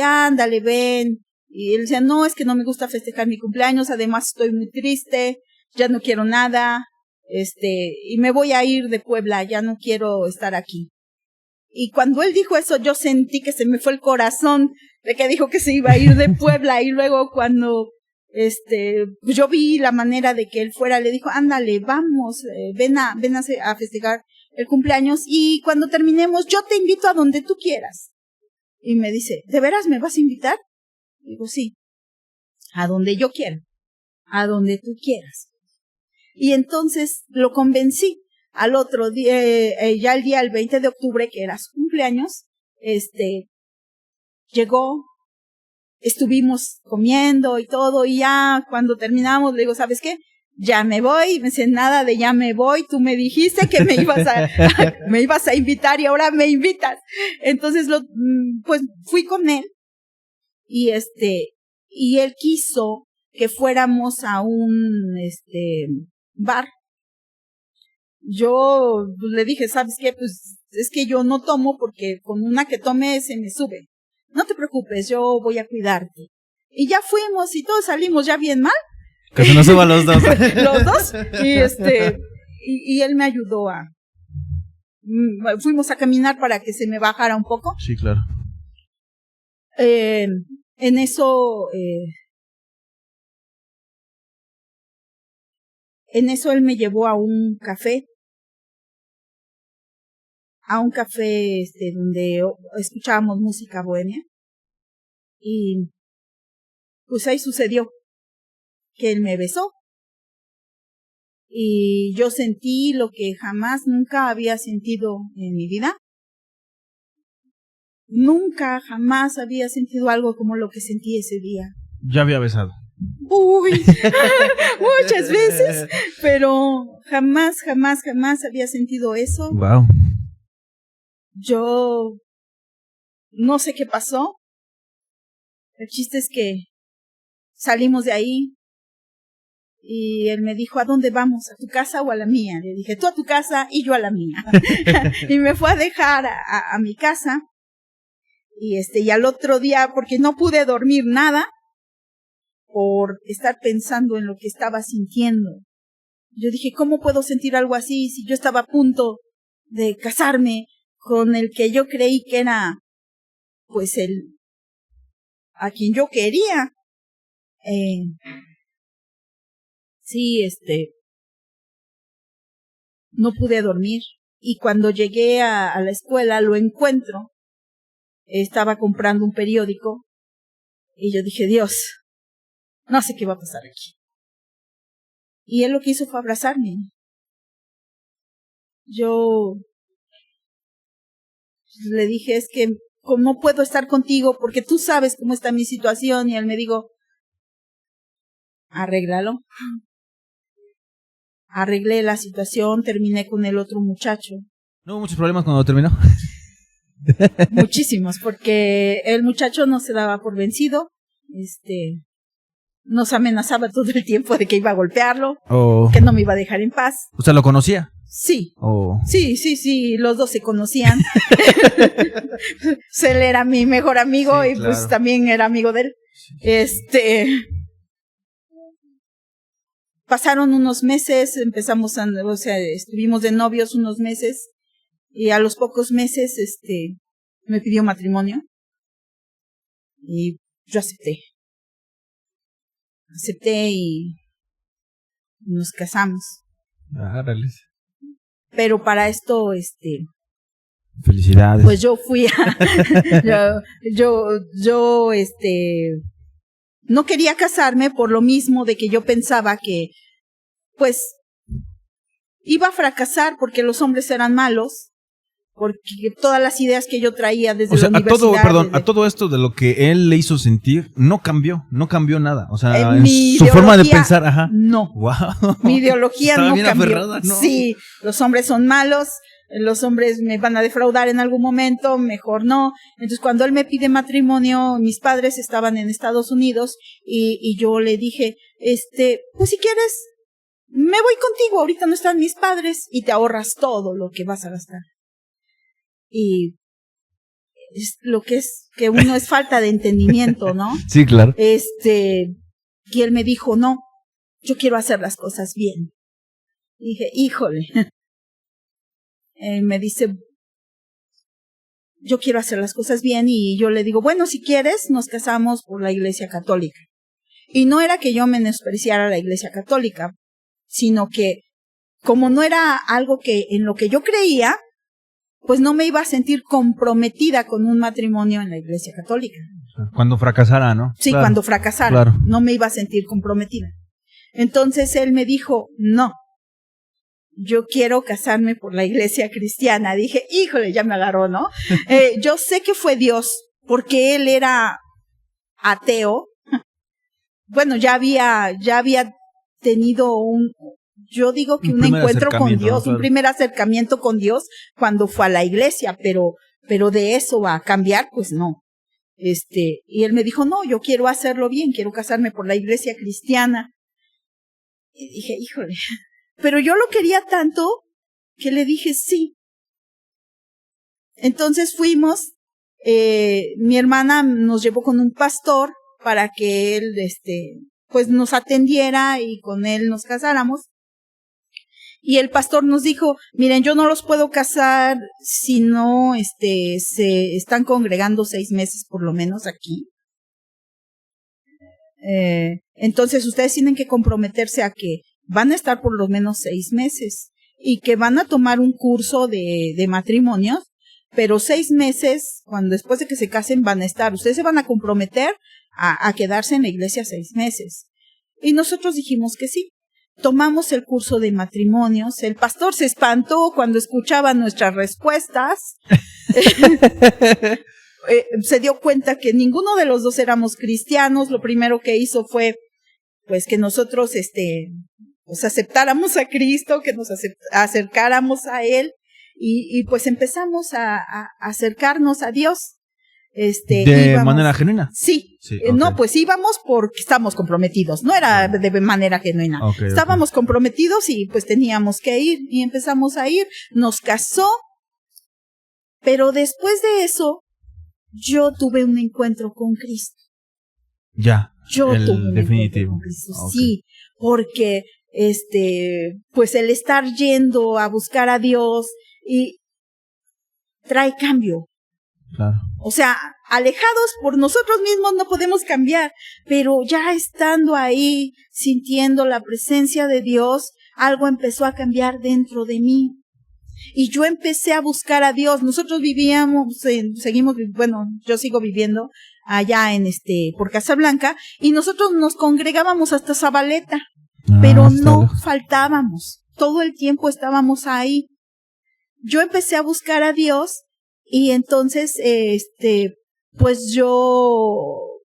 ándale, ven. Y él decía, no, es que no me gusta festejar mi cumpleaños, además estoy muy triste, ya no quiero nada, y me voy a ir de Puebla, ya no quiero estar aquí. Y cuando él dijo eso, yo sentí que se me fue el corazón de que dijo que se iba a ir de Puebla. Y luego cuando yo vi la manera de que él fuera, le dijo, ándale, vamos, ven a festejar el cumpleaños y cuando terminemos yo te invito a donde tú quieras. Y me dice, ¿de veras me vas a invitar? Digo, sí, a donde yo quiera, a donde tú quieras. Y entonces lo convencí. Al otro día, ya el 20 de octubre, que era su cumpleaños, llegó, estuvimos comiendo y todo, y ya cuando terminamos le digo, ¿sabes qué? Ya me voy. Y me dice, nada de ya me voy, tú me dijiste que me ibas a invitar y ahora me invitas. Entonces pues fui con él y y él quiso que fuéramos a un bar. Yo le dije, ¿sabes qué? Pues es que yo no tomo porque con una que tome se me sube. No te preocupes, yo voy a cuidarte. Y ya fuimos y todos salimos ya bien mal. Que se nos suban los dos. Los dos. Y él me ayudó fuimos a caminar para que se me bajara un poco. Sí, claro. En eso él me llevó a un café donde escuchábamos música bohemia. Y pues ahí sucedió que él me besó. Y yo sentí lo que nunca había sentido en mi vida. Nunca, jamás había sentido algo como lo que sentí ese día. Ya había besado. Uy, muchas veces, pero jamás había sentido eso. Wow. Yo no sé qué pasó. El chiste es que salimos de ahí y él me dijo, ¿a dónde vamos? ¿A tu casa o a la mía? Le dije, tú a tu casa y yo a la mía. Y me fue a dejar a mi casa. Y al otro día, porque no pude dormir nada por estar pensando en lo que estaba sintiendo. Yo dije, ¿cómo puedo sentir algo así si yo estaba a punto de casarme con el que yo creí que era, pues, a quien yo quería? Sí, no pude dormir. Y cuando llegué a la escuela lo encuentro. Estaba comprando un periódico y yo dije, Dios, no sé qué va a pasar aquí. Y él lo que hizo fue abrazarme. Yo le dije, es que no puedo estar contigo porque tú sabes cómo está mi situación. Y él me dijo, arréglalo. Arreglé la situación, terminé con el otro muchacho. ¿No hubo muchos problemas cuando terminó? Muchísimos, porque el muchacho no se daba por vencido. Nos amenazaba todo el tiempo de que iba a golpearlo, que no me iba a dejar en paz. ¿Usted lo conocía? Sí. Sí, los dos se conocían. Él era mi mejor amigo, sí, y claro, pues también era amigo de él. Pasaron unos meses, estuvimos de novios unos meses, y a los pocos meses, me pidió matrimonio, y yo acepté y nos casamos. Pero para esto, felicidades. Pues yo fui yo no quería casarme por lo mismo de que yo pensaba que, pues, iba a fracasar porque los hombres eran malos, porque todas las ideas que yo traía desde la universidad. A todo esto de lo que él le hizo sentir, no cambió nada. O sea, en su forma de pensar, ajá. No. Wow. Mi ideología no cambió. Aferrada, ¿no? Sí, los hombres son malos, los hombres me van a defraudar en algún momento, mejor no. Entonces, cuando él me pide matrimonio, mis padres estaban en Estados Unidos y yo le dije, pues si quieres, me voy contigo, ahorita no están mis padres y te ahorras todo lo que vas a gastar. Y es lo que uno es falta de entendimiento, ¿no? Sí, claro. Y él me dijo, no, yo quiero hacer las cosas bien. Y dije, híjole. Me dice, yo quiero hacer las cosas bien, y yo le digo, bueno, si quieres, nos casamos por la Iglesia Católica. Y no era que yo menospreciara la Iglesia Católica, sino que como no era algo en lo que yo creía, pues no me iba a sentir comprometida con un matrimonio en la Iglesia Católica. Cuando fracasara, ¿no? Sí, claro, cuando fracasara, claro, no me iba a sentir comprometida. Entonces él me dijo, no, yo quiero casarme por la Iglesia cristiana. Dije, híjole, ya me agarró, ¿no? Yo sé que fue Dios, porque él era ateo. Bueno, ya había tenido yo digo que un encuentro con Dios, ¿no? Claro. Un primer acercamiento con Dios cuando fue a la iglesia, pero de eso a cambiar, pues no. Y él me dijo, no, yo quiero hacerlo bien, quiero casarme por la Iglesia cristiana. Y dije, híjole, pero yo lo quería tanto que le dije sí. Entonces fuimos, mi hermana nos llevó con un pastor para que él, pues nos atendiera y con él nos casáramos. Y el pastor nos dijo, miren, yo no los puedo casar si no, se están congregando 6 meses por lo menos aquí. Entonces ustedes tienen que comprometerse a que van a estar por lo menos 6 meses y que van a tomar un curso de matrimonios, pero 6 meses, después de que se casen, van a estar. Ustedes se van a comprometer a quedarse en la iglesia 6 meses. Y nosotros dijimos que sí. Tomamos el curso de matrimonios. El pastor se espantó cuando escuchaba nuestras respuestas. Se dio cuenta que ninguno de los dos éramos cristianos. Lo primero que hizo fue pues que nosotros, pues aceptáramos a Cristo, que nos acercáramos a Él, y pues empezamos a acercarnos a Dios. ¿De manera genuina? Sí. Okay. No, pues íbamos porque estábamos comprometidos. No era de manera genuina. Okay, estábamos comprometidos y pues teníamos que ir y empezamos a ir. Nos casó. Pero después de eso, yo tuve un encuentro con Cristo. Ya. Yo tuve un definitivo encuentro con Cristo. Okay. Sí, porque pues el estar yendo a buscar a Dios y trae cambio. Claro. O sea, alejados por nosotros mismos no podemos cambiar, pero ya estando ahí, sintiendo la presencia de Dios, algo empezó a cambiar dentro de mí. Y yo empecé a buscar a Dios. Nosotros yo sigo viviendo allá por Casablanca, y nosotros nos congregábamos hasta Zabaleta, pero no faltábamos. Todo el tiempo estábamos ahí. Yo empecé a buscar a Dios. Y entonces, pues yo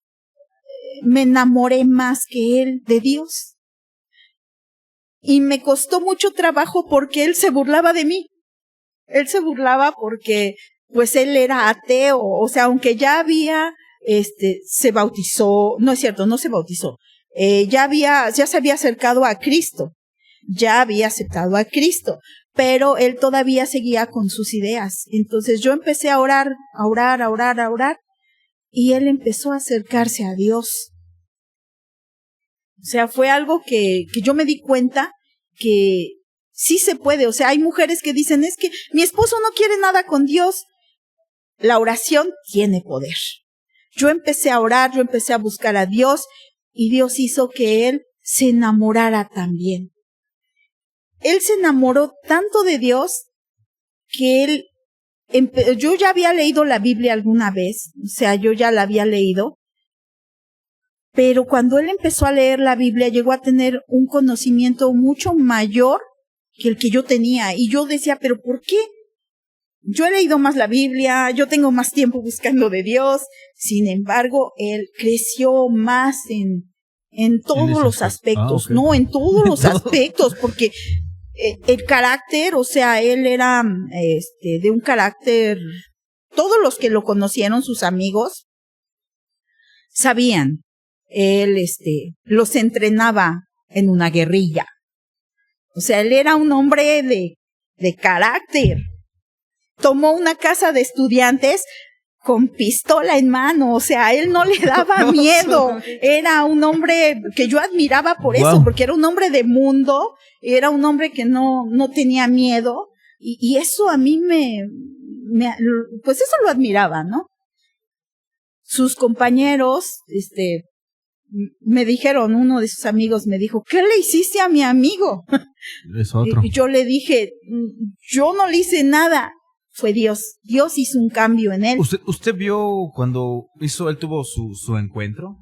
me enamoré más que él de Dios. Y me costó mucho trabajo porque él se burlaba de mí. Él se burlaba porque, pues él era ateo. O sea, aunque ya había, se bautizó, no es cierto, no se bautizó. Ya se había acercado a Cristo. Ya había aceptado a Cristo. Pero él todavía seguía con sus ideas. Entonces yo empecé a orar, y él empezó a acercarse a Dios. O sea, fue algo que yo me di cuenta que sí se puede. O sea, hay mujeres que dicen, es que mi esposo no quiere nada con Dios. La oración tiene poder. Yo empecé a orar, yo empecé a buscar a Dios, y Dios hizo que él se enamorara también. Él se enamoró tanto de Dios que yo ya había leído la Biblia alguna vez, o sea, yo ya la había leído, pero cuando él empezó a leer la Biblia llegó a tener un conocimiento mucho mayor que el que yo tenía, y yo decía, ¿pero por qué? Yo he leído más la Biblia, yo tengo más tiempo buscando de Dios. Sin embargo, él creció más en todos los aspectos, okay. No, en todos los aspectos, porque el carácter, o sea, él era de un carácter, todos los que lo conocieron, sus amigos, sabían, él los entrenaba en una guerrilla. O sea, él era un hombre de carácter. Tomó una casa de estudiantes con pistola en mano, o sea, él no le daba miedo. Era un hombre que yo admiraba por eso, porque era un hombre de mundo, era un hombre que no tenía miedo, y eso a mí pues eso lo admiraba, ¿no? Sus compañeros, me dijeron, uno de sus amigos me dijo, ¿qué le hiciste a mi amigo? Es otro. Y yo le dije, yo no le hice nada. Fue Dios. Dios hizo un cambio en él. ¿Usted vio cuando él tuvo su encuentro?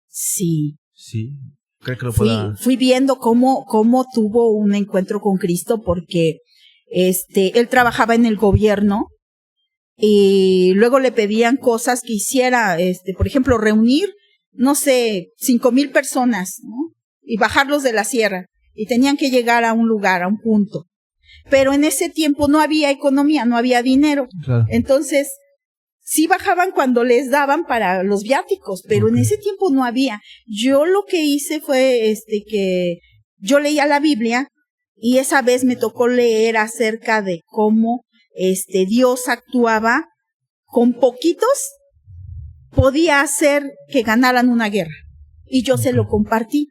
Sí. Sí. ¿Cree que lo pueda? Fui viendo cómo tuvo un encuentro con Cristo, porque él trabajaba en el gobierno y luego le pedían cosas que hiciera, por ejemplo, reunir, no sé, 5,000 personas, ¿no? Y bajarlos de la sierra, y tenían que llegar a un lugar, a un punto. Pero en ese tiempo no había economía, no había dinero. Claro. Entonces, sí bajaban cuando les daban para los viáticos, pero okay. En ese tiempo no había. Yo lo que hice fue que yo leía la Biblia, y esa vez me tocó leer acerca de cómo Dios actuaba con poquitos, podía hacer que ganaran una guerra. Y yo se lo compartí.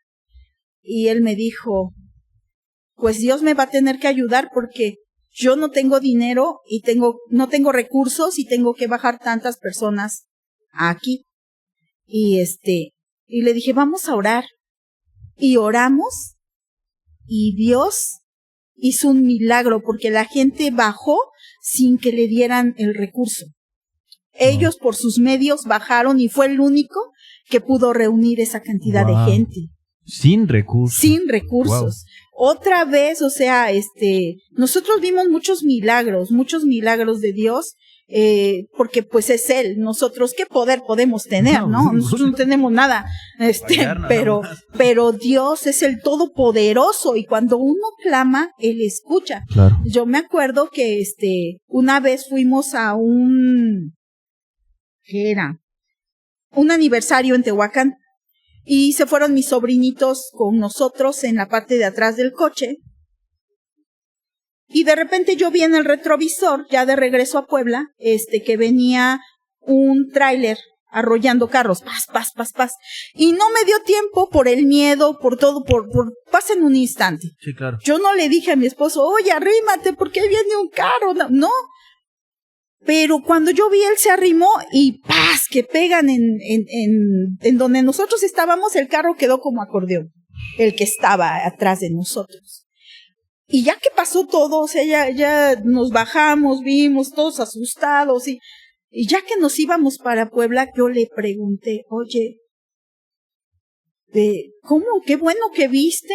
Y él me dijo, pues Dios me va a tener que ayudar porque yo no tengo dinero y no tengo recursos, y tengo que bajar tantas personas aquí. Y le dije, vamos a orar. Y oramos, y Dios hizo un milagro porque la gente bajó sin que le dieran el recurso. Ellos por sus medios bajaron, y fue el único que pudo reunir esa cantidad de gente. Sin recursos. Sin recursos. Wow. Otra vez, o sea, nosotros vimos muchos milagros de Dios, porque pues es Él. Nosotros, ¿qué poder podemos tener, no? Nosotros no tenemos nada, pero Dios es el Todopoderoso, y cuando uno clama, Él escucha. Claro. Yo me acuerdo que una vez fuimos a ¿qué era? Un aniversario en Tehuacán, y se fueron mis sobrinitos con nosotros en la parte de atrás del coche. Y de repente yo vi en el retrovisor, ya de regreso a Puebla, que venía un tráiler arrollando carros, pas. Y no me dio tiempo por el miedo, por todo, pasa en un instante. Sí, claro. Yo no le dije a mi esposo, oye, arrímate, porque ahí viene un carro. No. Pero cuando yo vi, él se arrimó y ¡paz! Que pegan en donde nosotros estábamos, el carro quedó como acordeón, el que estaba atrás de nosotros. Y ya que pasó todo, o sea, ya nos bajamos, vimos todos asustados, y ya que nos íbamos para Puebla, yo le pregunté, oye, ¿cómo? Qué bueno que viste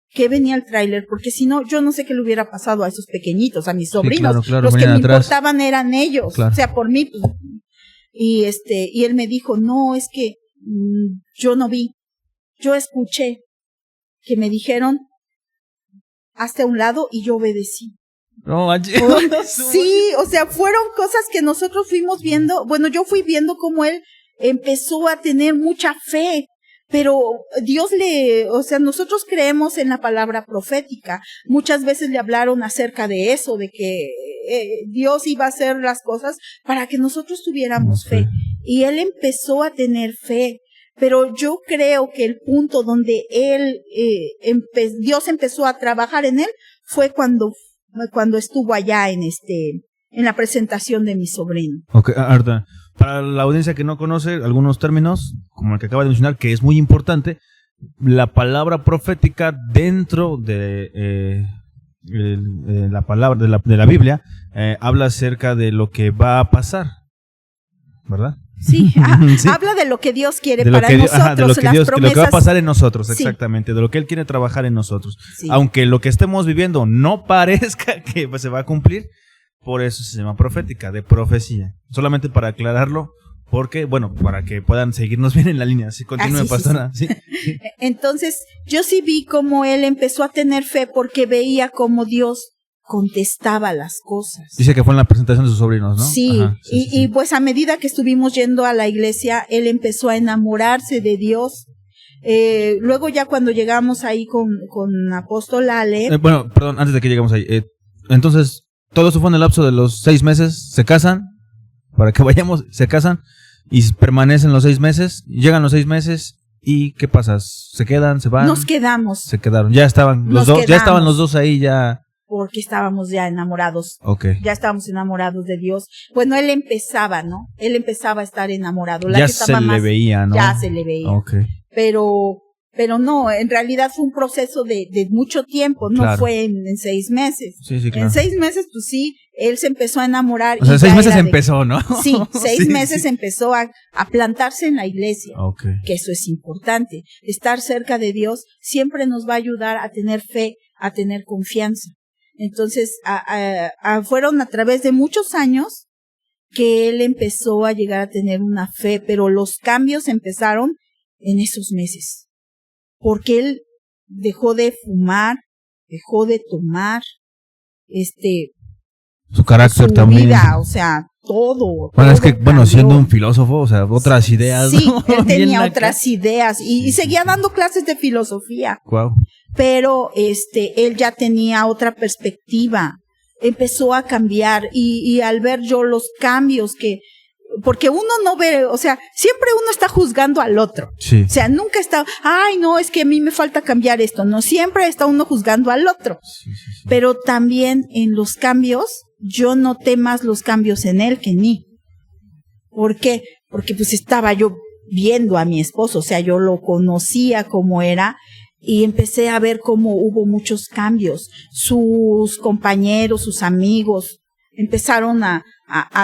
que venía el tráiler, porque si no, yo no sé qué le hubiera pasado a esos pequeñitos, a mis sobrinos. Sí, claro, los que me atrás. importaban eran ellos, claro. O sea, por mí. Y él me dijo, no, es que yo no vi, yo escuché que me dijeron, hazte a un lado, y yo obedecí. No, sí, o sea, fueron cosas que nosotros fuimos viendo. Bueno, yo fui viendo cómo él empezó a tener mucha fe, pero Dios o sea, nosotros creemos en la palabra profética. Muchas veces le hablaron acerca de eso, de que Dios iba a hacer las cosas para que nosotros tuviéramos fe. Y él empezó a tener fe. Pero yo creo que el punto donde Dios empezó a trabajar en él fue cuando estuvo allá en la presentación de mi sobrino. Ok, Arta, para la audiencia que no conoce algunos términos, como el que acaba de mencionar, que es muy importante, la palabra profética dentro de la palabra de la Biblia habla acerca de lo que va a pasar, ¿verdad? Sí, sí, habla de lo que Dios quiere para nosotros, de lo que las Dios, promesas. De lo que va a pasar en nosotros, sí. Exactamente, de lo que Él quiere trabajar en nosotros. Sí. Aunque lo que estemos viviendo no parezca que se va a cumplir, por eso se llama profética, de profecía. Solamente para aclararlo, porque, bueno, para que puedan seguirnos bien en la línea. Así continúe, pastora. Sí. Entonces, yo sí vi cómo él empezó a tener fe porque veía cómo Dios contestaba las cosas. Dice que fue en la presentación de sus sobrinos, ¿no? Sí, Ajá, y pues a medida que estuvimos yendo a la iglesia, él empezó a enamorarse de Dios. Luego ya cuando llegamos ahí con Apóstol Ale. Bueno, perdón, antes de que lleguemos ahí. Entonces, todo eso fue en el lapso de los 6 meses. Se casan, para que vayamos, se casan y permanecen los 6 meses. Llegan los 6 meses y ¿qué pasa? ¿Se quedan? ¿Se van? Nos quedamos. Se quedaron. Ya estaban los dos. Ya estaban los dos ahí ya. Porque estábamos ya enamorados. Okay. Ya estábamos enamorados de Dios. Bueno, él empezaba, ¿no? Él empezaba a estar enamorado. La ya que estaba se le veía, ¿no? Ya se le veía. Okay. Pero no, en realidad fue un proceso de mucho tiempo, no claro. Fue en 6 meses. Sí, claro. En 6 meses, pues sí, él se empezó a enamorar. O sea, 6 meses empezó, ¿no? Sí, 6 meses empezó a plantarse en la iglesia. Okay. Que eso es importante. Estar cerca de Dios siempre nos va a ayudar a tener fe, a tener confianza. Entonces, fueron a través de muchos años que él empezó a llegar a tener una fe, pero los cambios empezaron en esos meses. Porque él dejó de fumar, dejó de tomar, su carácter también. Vida, o sea, todo. Bueno, es que, bueno, siendo un filósofo, o sea, otras ideas. Sí, ¿no? Él tenía otras ideas y seguía dando clases de filosofía. Wow. Pero él ya tenía otra perspectiva, empezó a cambiar y al ver yo los cambios porque uno no ve, o sea, siempre uno está juzgando al otro. Sí. O sea, nunca está, ay, no, es que a mí me falta cambiar esto. No, siempre está uno juzgando al otro. Sí. Pero también en los cambios, yo noté más los cambios en él que en mí. ¿Por qué? Porque pues estaba yo viendo a mi esposo, o sea, yo lo conocía como era. Y empecé a ver cómo hubo muchos cambios. Sus compañeros, sus amigos, empezaron a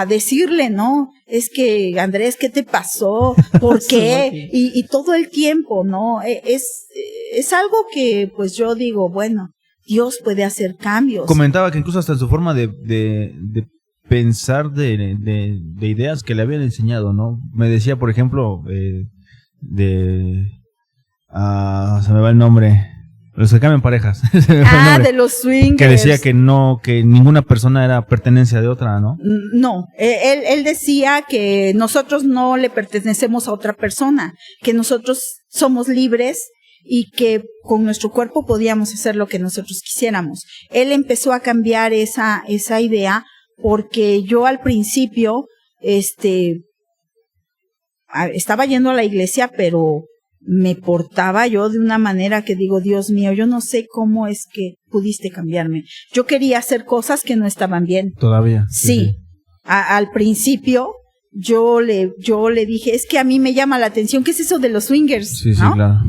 decirle, ¿no? Es que, Andrés, ¿qué te pasó? ¿Por qué? Y todo el tiempo, ¿no? Es algo que, pues yo digo, bueno, Dios puede hacer cambios. Comentaba que incluso hasta en su forma de pensar de ideas que le habían enseñado, ¿no? Me decía, por ejemplo, se me va el nombre, los que cambian parejas. De los swingers. Que decía que ninguna persona era pertenencia de otra, ¿no? No, él decía que nosotros no le pertenecemos a otra persona, que nosotros somos libres y que con nuestro cuerpo podíamos hacer lo que nosotros quisiéramos. Él empezó a cambiar esa idea porque yo al principio, estaba yendo a la iglesia, pero me portaba yo de una manera que digo, Dios mío, yo no sé cómo es que pudiste cambiarme. Yo quería hacer cosas que no estaban bien. Todavía. Sí. Al principio yo le dije, es que a mí me llama la atención, ¿qué es eso de los swingers? Sí, ¿no? sí, claro.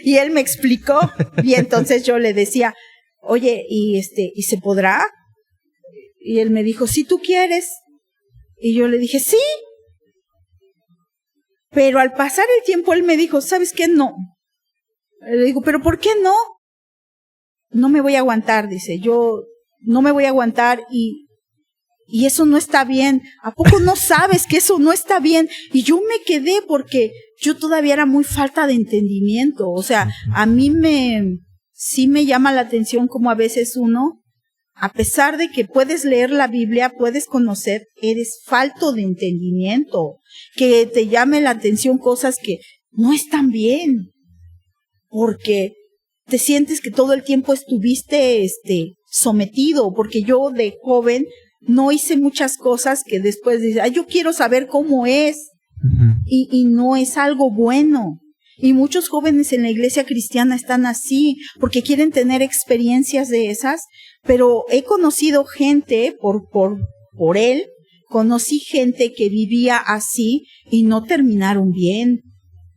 Y él me explicó, y entonces yo le decía, oye, ¿y se podrá? Y él me dijo, si tú quieres. Y yo le dije, sí. Pero al pasar el tiempo él me dijo, ¿sabes qué? No. Le digo, ¿pero por qué no? No me voy a aguantar, dice, yo no me voy a aguantar y eso no está bien. ¿A poco no sabes que eso no está bien? Y yo me quedé porque yo todavía era muy falta de entendimiento. O sea, a mí sí me llama la atención como a veces uno, a pesar de que puedes leer la Biblia, puedes conocer, eres falto de entendimiento, que te llame la atención cosas que no están bien, porque te sientes que todo el tiempo estuviste sometido, porque yo de joven no hice muchas cosas que después dices, yo quiero saber cómo es, y no es algo bueno. Y muchos jóvenes en la iglesia cristiana están así, porque quieren tener experiencias de esas, pero he conocido gente, por él, conocí gente que vivía así y no terminaron bien.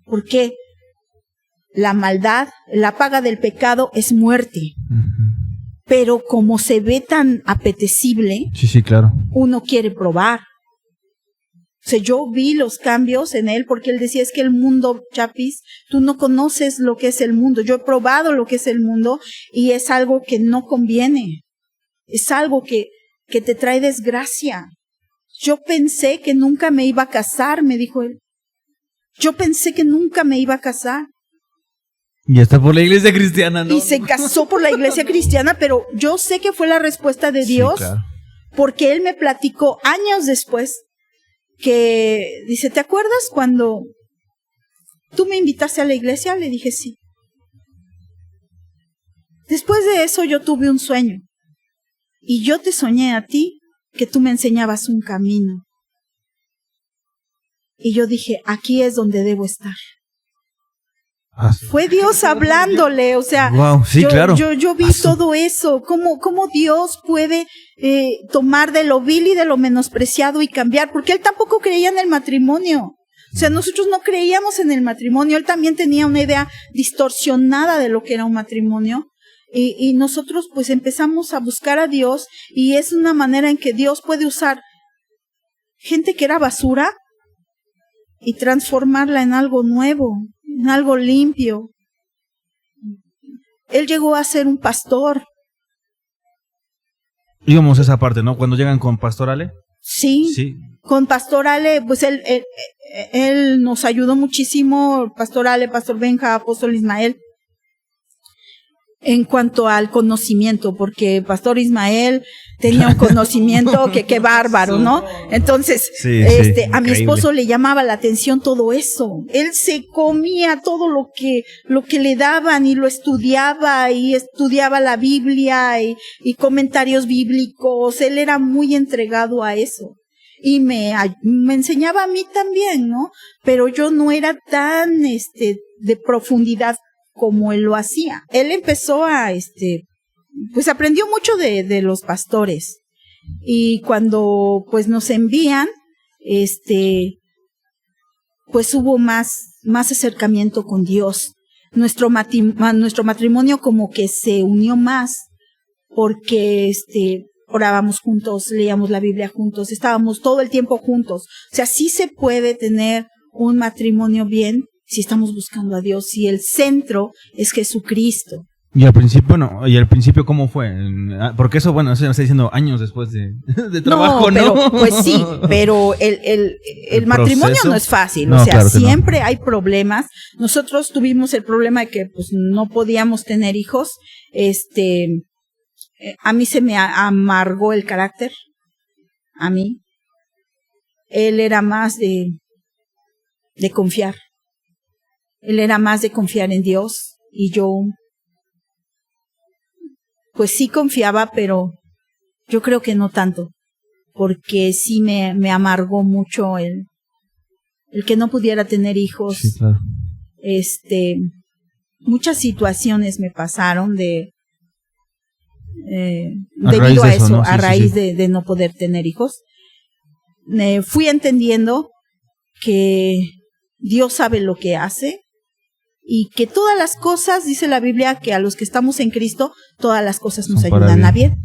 ¿Por qué? La maldad, la paga del pecado es muerte. Pero como se ve tan apetecible, sí, claro, uno quiere probar. O sea, yo vi los cambios en él porque él decía, es que el mundo, Chapis, tú no conoces lo que es el mundo. Yo he probado lo que es el mundo y es algo que no conviene. Es algo que te trae desgracia. Yo pensé que nunca me iba a casar, me dijo él. Yo pensé que nunca me iba a casar. Y está por la iglesia cristiana, ¿no? Y se casó por la iglesia cristiana, pero yo sé que fue la respuesta de Dios, sí, claro, porque él me platicó años después que dice, ¿te acuerdas cuando tú me invitaste a la iglesia? Le dije sí. Después de eso yo tuve un sueño y yo te soñé a ti que tú me enseñabas un camino. Y yo dije, aquí es donde debo estar. Fue Dios hablándole, o sea, wow, sí, claro. Yo vi todo eso, cómo Dios puede tomar de lo vil y de lo menospreciado y cambiar, porque él tampoco creía en el matrimonio. O sea, nosotros no creíamos en el matrimonio, él también tenía una idea distorsionada de lo que era un matrimonio. Y nosotros pues empezamos a buscar a Dios y es una manera en que Dios puede usar gente que era basura y transformarla en algo nuevo, en algo limpio. Él llegó a ser un pastor. Digamos esa parte, ¿no? Cuando llegan con Pastor Ale. Sí. Con Pastor Ale, pues él nos ayudó muchísimo, Pastor Ale, Pastor Benja, Apóstol Ismael, en cuanto al conocimiento, porque Pastor Ismael tenía un conocimiento que bárbaro, ¿no? Entonces, a mi esposo le llamaba la atención todo eso. Él se comía todo lo que le daban y lo estudiaba y estudiaba la Biblia y comentarios bíblicos. Él era muy entregado a eso. Y me enseñaba a mí también, ¿no? Pero yo no era tan, de profundidad como él lo hacía. Él empezó pues aprendió mucho de los pastores. Y cuando pues nos envían, pues hubo más acercamiento con Dios. Nuestro matrimonio como que se unió más porque orábamos juntos, leíamos la Biblia juntos, estábamos todo el tiempo juntos. O sea, sí se puede tener un matrimonio bien si estamos buscando a Dios, si el centro es Jesucristo. Y al principio no, y al principio ¿cómo fue? Porque eso, bueno, eso me está diciendo años después de trabajo, ¿no? Pero, pues sí, pero el matrimonio proceso no es fácil, no, o sea, claro que siempre hay problemas. Nosotros tuvimos el problema de que pues no podíamos tener hijos. A mí se me amargó el carácter, a mí. Él era más de confiar. Él era más de confiar en Dios y yo pues sí confiaba, pero yo creo que no tanto, porque sí me amargó mucho el que no pudiera tener hijos. Sí, claro. Muchas situaciones me pasaron debido a eso, ¿no? A raíz de no poder tener hijos. Fui entendiendo que Dios sabe lo que hace y que todas las cosas, dice la Biblia, que a los que estamos en Cristo, todas las cosas nos ayudan a bien.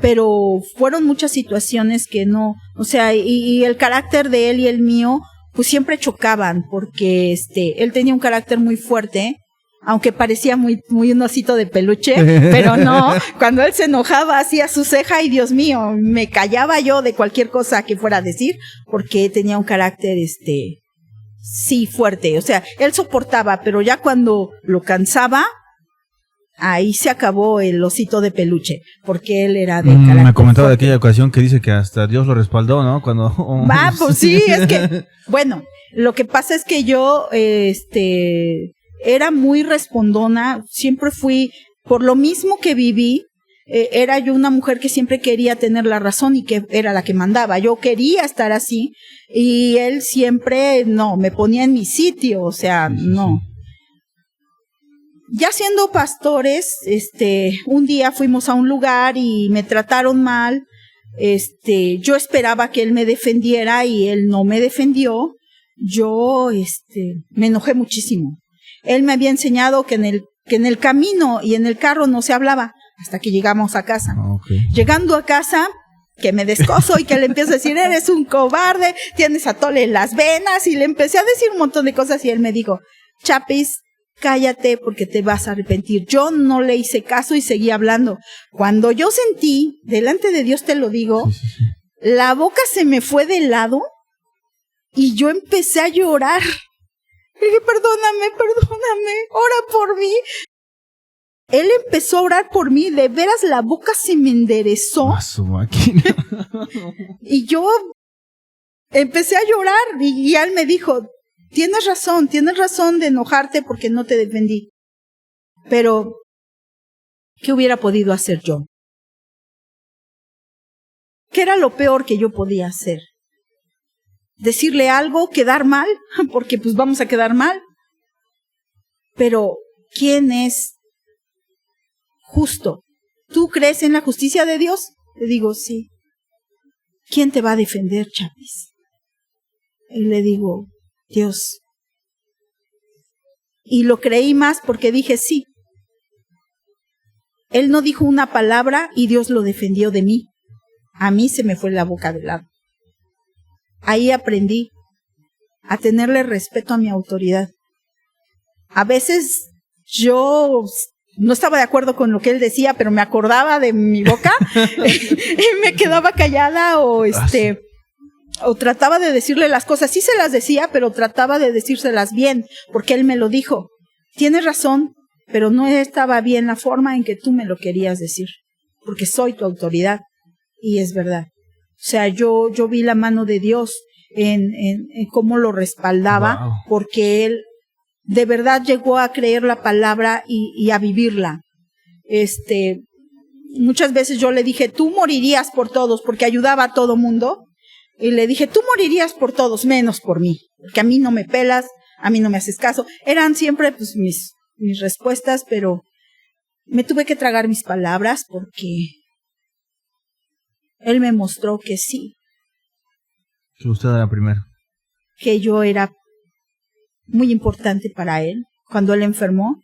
Pero fueron muchas situaciones que no, o sea, y el carácter de él y el mío, pues siempre chocaban, porque él tenía un carácter muy fuerte, aunque parecía muy un osito de peluche, pero no, cuando él se enojaba hacía su ceja y Dios mío, me callaba yo de cualquier cosa que fuera a decir, porque tenía un carácter sí fuerte, o sea, él soportaba, pero ya cuando lo cansaba, ahí se acabó el osito de peluche, porque él era de carácter me comentaba fuerte. de aquella ocasión que dice que hasta Dios lo respaldó, ¿no? Cuando Pues sí, es que, bueno, lo que pasa es que yo, era muy respondona, siempre fui, por lo mismo que viví, era yo una mujer que siempre quería tener la razón y que era la que mandaba. Yo quería estar así y él siempre, no, me ponía en mi sitio, o sea, no. Ya siendo pastores, un día fuimos a un lugar y me trataron mal. Yo esperaba que él me defendiera y él no me defendió. Yo, me enojé muchísimo. Él me había enseñado que en el camino y en el carro no se hablaba hasta que llegamos a casa. Okay. Llegando a casa, que me descoso y que le empiezo a decir, eres un cobarde, tienes atole en las venas, y le empecé a decir un montón de cosas y él me dijo, Chapis, cállate porque te vas a arrepentir. Yo no le hice caso y seguí hablando. Cuando yo sentí, delante de Dios te lo digo, la boca se me fue de lado y yo empecé a llorar. Le dije, perdóname, ora por mí. Él empezó a orar por mí, de veras la boca se me enderezó. Su máquina. Y yo empecé a llorar y él me dijo, tienes razón de enojarte porque no te defendí. Pero, ¿qué hubiera podido hacer yo? ¿Qué era lo peor que yo podía hacer? Decirle algo, quedar mal, porque pues vamos a quedar mal. Pero, ¿quién es justo? ¿Tú crees en la justicia de Dios? Le digo, sí. ¿Quién te va a defender, Chapis? Y le digo, Dios. Y lo creí más porque dije, sí. Él no dijo una palabra y Dios lo defendió de mí. A mí se me fue la boca de lado. Ahí aprendí a tenerle respeto a mi autoridad. A veces yo no estaba de acuerdo con lo que él decía, pero me acordaba de mi boca y me quedaba callada o trataba de decirle las cosas. Sí se las decía, pero trataba de decírselas bien, porque él me lo dijo. Tienes razón, pero no estaba bien la forma en que tú me lo querías decir, porque soy tu autoridad. Y es verdad. O sea, yo vi la mano de Dios en cómo lo respaldaba, wow, porque él de verdad llegó a creer la palabra y a vivirla. Muchas veces yo le dije, tú morirías por todos, porque ayudaba a todo mundo. Y le dije, tú morirías por todos, menos por mí, porque a mí no me pelas, a mí no me haces caso. Eran siempre pues mis respuestas, pero me tuve que tragar mis palabras porque él me mostró que sí. Que usted era primero. Que yo era muy importante para él. Cuando él enfermó,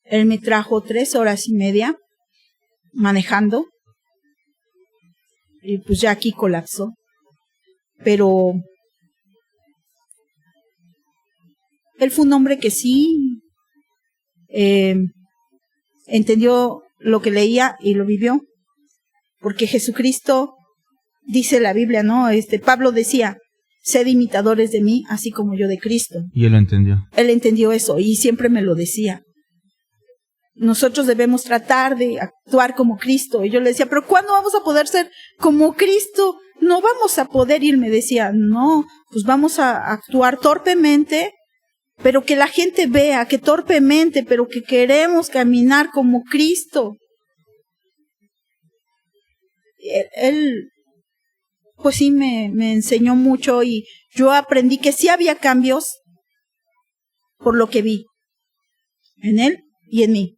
él me trajo 3 horas y media manejando. Y pues ya aquí colapsó. Pero él fue un hombre que sí entendió lo que leía y lo vivió. Porque Jesucristo, dice la Biblia, ¿no? Pablo decía, sed imitadores de mí, así como yo de Cristo. Y él lo entendió. Él entendió eso y siempre me lo decía. Nosotros debemos tratar de actuar como Cristo. Y yo le decía, pero ¿cuándo vamos a poder ser como Cristo? No vamos a poder. Y él me decía, no, pues vamos a actuar torpemente, pero que la gente vea que torpemente, pero que queremos caminar como Cristo. Él pues sí me enseñó mucho y yo aprendí que sí había cambios por lo que vi en él y en mí.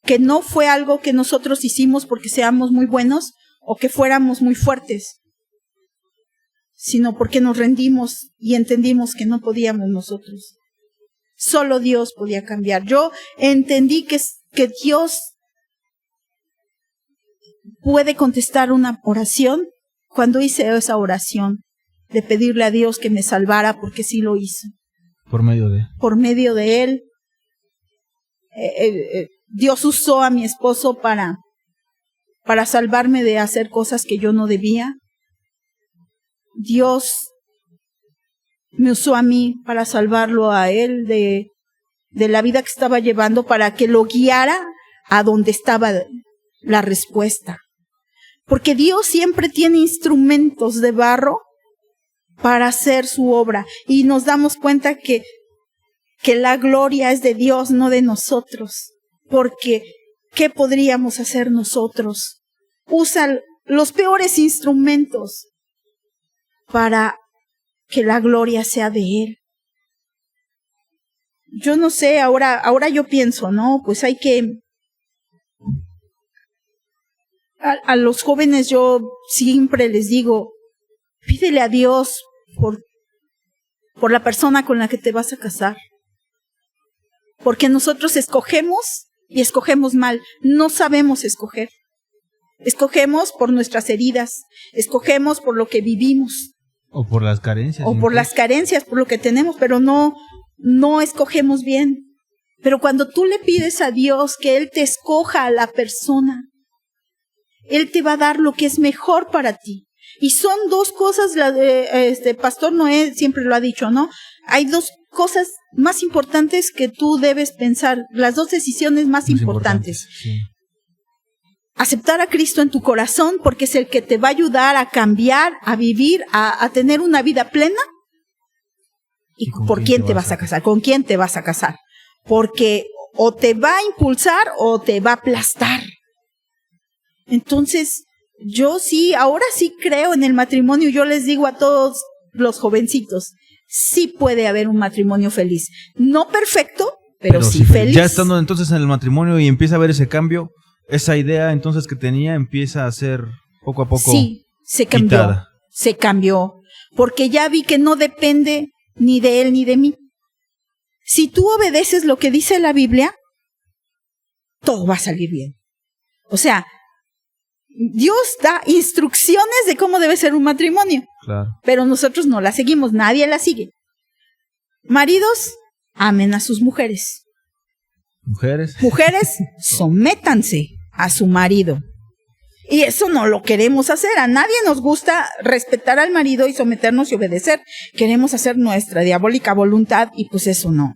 Que no fue algo que nosotros hicimos porque seamos muy buenos o que fuéramos muy fuertes, sino porque nos rendimos y entendimos que no podíamos nosotros. Solo Dios podía cambiar. Yo entendí que Dios puede contestar una oración. Cuando hice esa oración de pedirle a Dios que me salvara, porque sí lo hizo. Por medio de él. Dios usó a mi esposo para salvarme de hacer cosas que yo no debía. Dios me usó a mí para salvarlo a él de la vida que estaba llevando, para que lo guiara a donde estaba la respuesta. Porque Dios siempre tiene instrumentos de barro para hacer su obra. Y nos damos cuenta que la gloria es de Dios, no de nosotros. Porque, ¿qué podríamos hacer nosotros? Usa los peores instrumentos para que la gloria sea de Él. Yo no sé, ahora yo pienso, ¿no? Pues hay que... A los jóvenes yo siempre les digo, pídele a Dios por la persona con la que te vas a casar. Porque nosotros escogemos y escogemos mal. No sabemos escoger. Escogemos por nuestras heridas. Escogemos por lo que vivimos. O por las carencias. O por las carencias, por lo que tenemos, pero no escogemos bien. Pero cuando tú le pides a Dios que Él te escoja a la persona, Él te va a dar lo que es mejor para ti. Y son dos cosas, Pastor Noé siempre lo ha dicho, ¿no? Hay dos cosas más importantes que tú debes pensar, las dos decisiones más importantes. Sí. Aceptar a Cristo en tu corazón, porque es el que te va a ayudar a cambiar, a vivir, a tener una vida plena. ¿Y por quién te vas a casar? ¿Con quién te vas a casar? Porque o te va a impulsar o te va a aplastar. Entonces, yo sí, ahora sí creo en el matrimonio. Yo les digo a todos los jovencitos, sí puede haber un matrimonio feliz. No perfecto, pero sí feliz. Ya estando entonces en el matrimonio y empieza a ver ese cambio, esa idea entonces que tenía empieza a ser poco a poco sí, se cambió. Quitada. Se cambió, porque ya vi que no depende ni de él ni de mí. Si tú obedeces lo que dice la Biblia, todo va a salir bien. O sea, Dios da instrucciones de cómo debe ser un matrimonio. Claro. Pero nosotros no las seguimos, nadie las sigue. Maridos, amen a sus mujeres. Mujeres, sométanse a su marido. Y eso no lo queremos hacer. A nadie nos gusta respetar al marido y someternos y obedecer. Queremos hacer nuestra diabólica voluntad y pues eso no.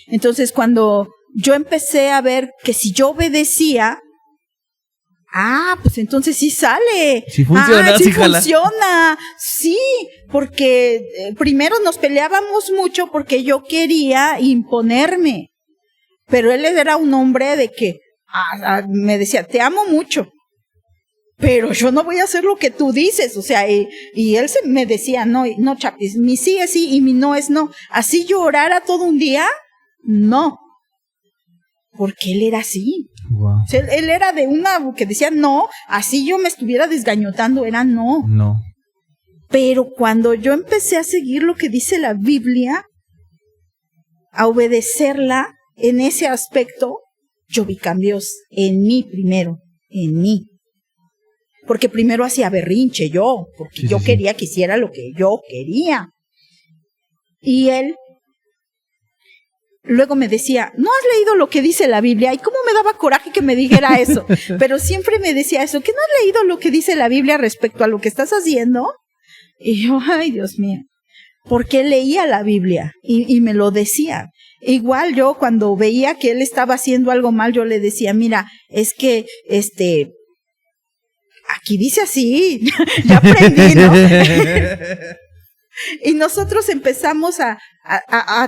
Entonces cuando yo empecé a ver que si yo obedecía, pues entonces sí sale. Sí funciona, sí funciona. Sí, porque primero nos peleábamos mucho porque yo quería imponerme. Pero él era un hombre de que me decía, te amo mucho, pero yo no voy a hacer lo que tú dices. O sea, y él me decía, no, Chapis, mi sí es sí y mi no es no. Así yo orara todo un día, no. Porque él era así. Wow. O sea, él era de una que decía no, así yo me estuviera desgañotando, era no. No. Pero cuando yo empecé a seguir lo que dice la Biblia, a obedecerla en ese aspecto, yo vi cambios en mí primero, en mí. Porque primero hacía berrinche yo, porque yo quería que hiciera lo que yo quería. Y él luego me decía, ¿no has leído lo que dice la Biblia? Y cómo me daba coraje que me dijera eso. Pero siempre me decía eso, ¿que no has leído lo que dice la Biblia respecto a lo que estás haciendo? Y yo, ay, Dios mío, porque leía la Biblia y me lo decía. Igual yo cuando veía que él estaba haciendo algo mal, yo le decía, mira, es que, aquí dice así, ya aprendí, ¿no? Y nosotros empezamos a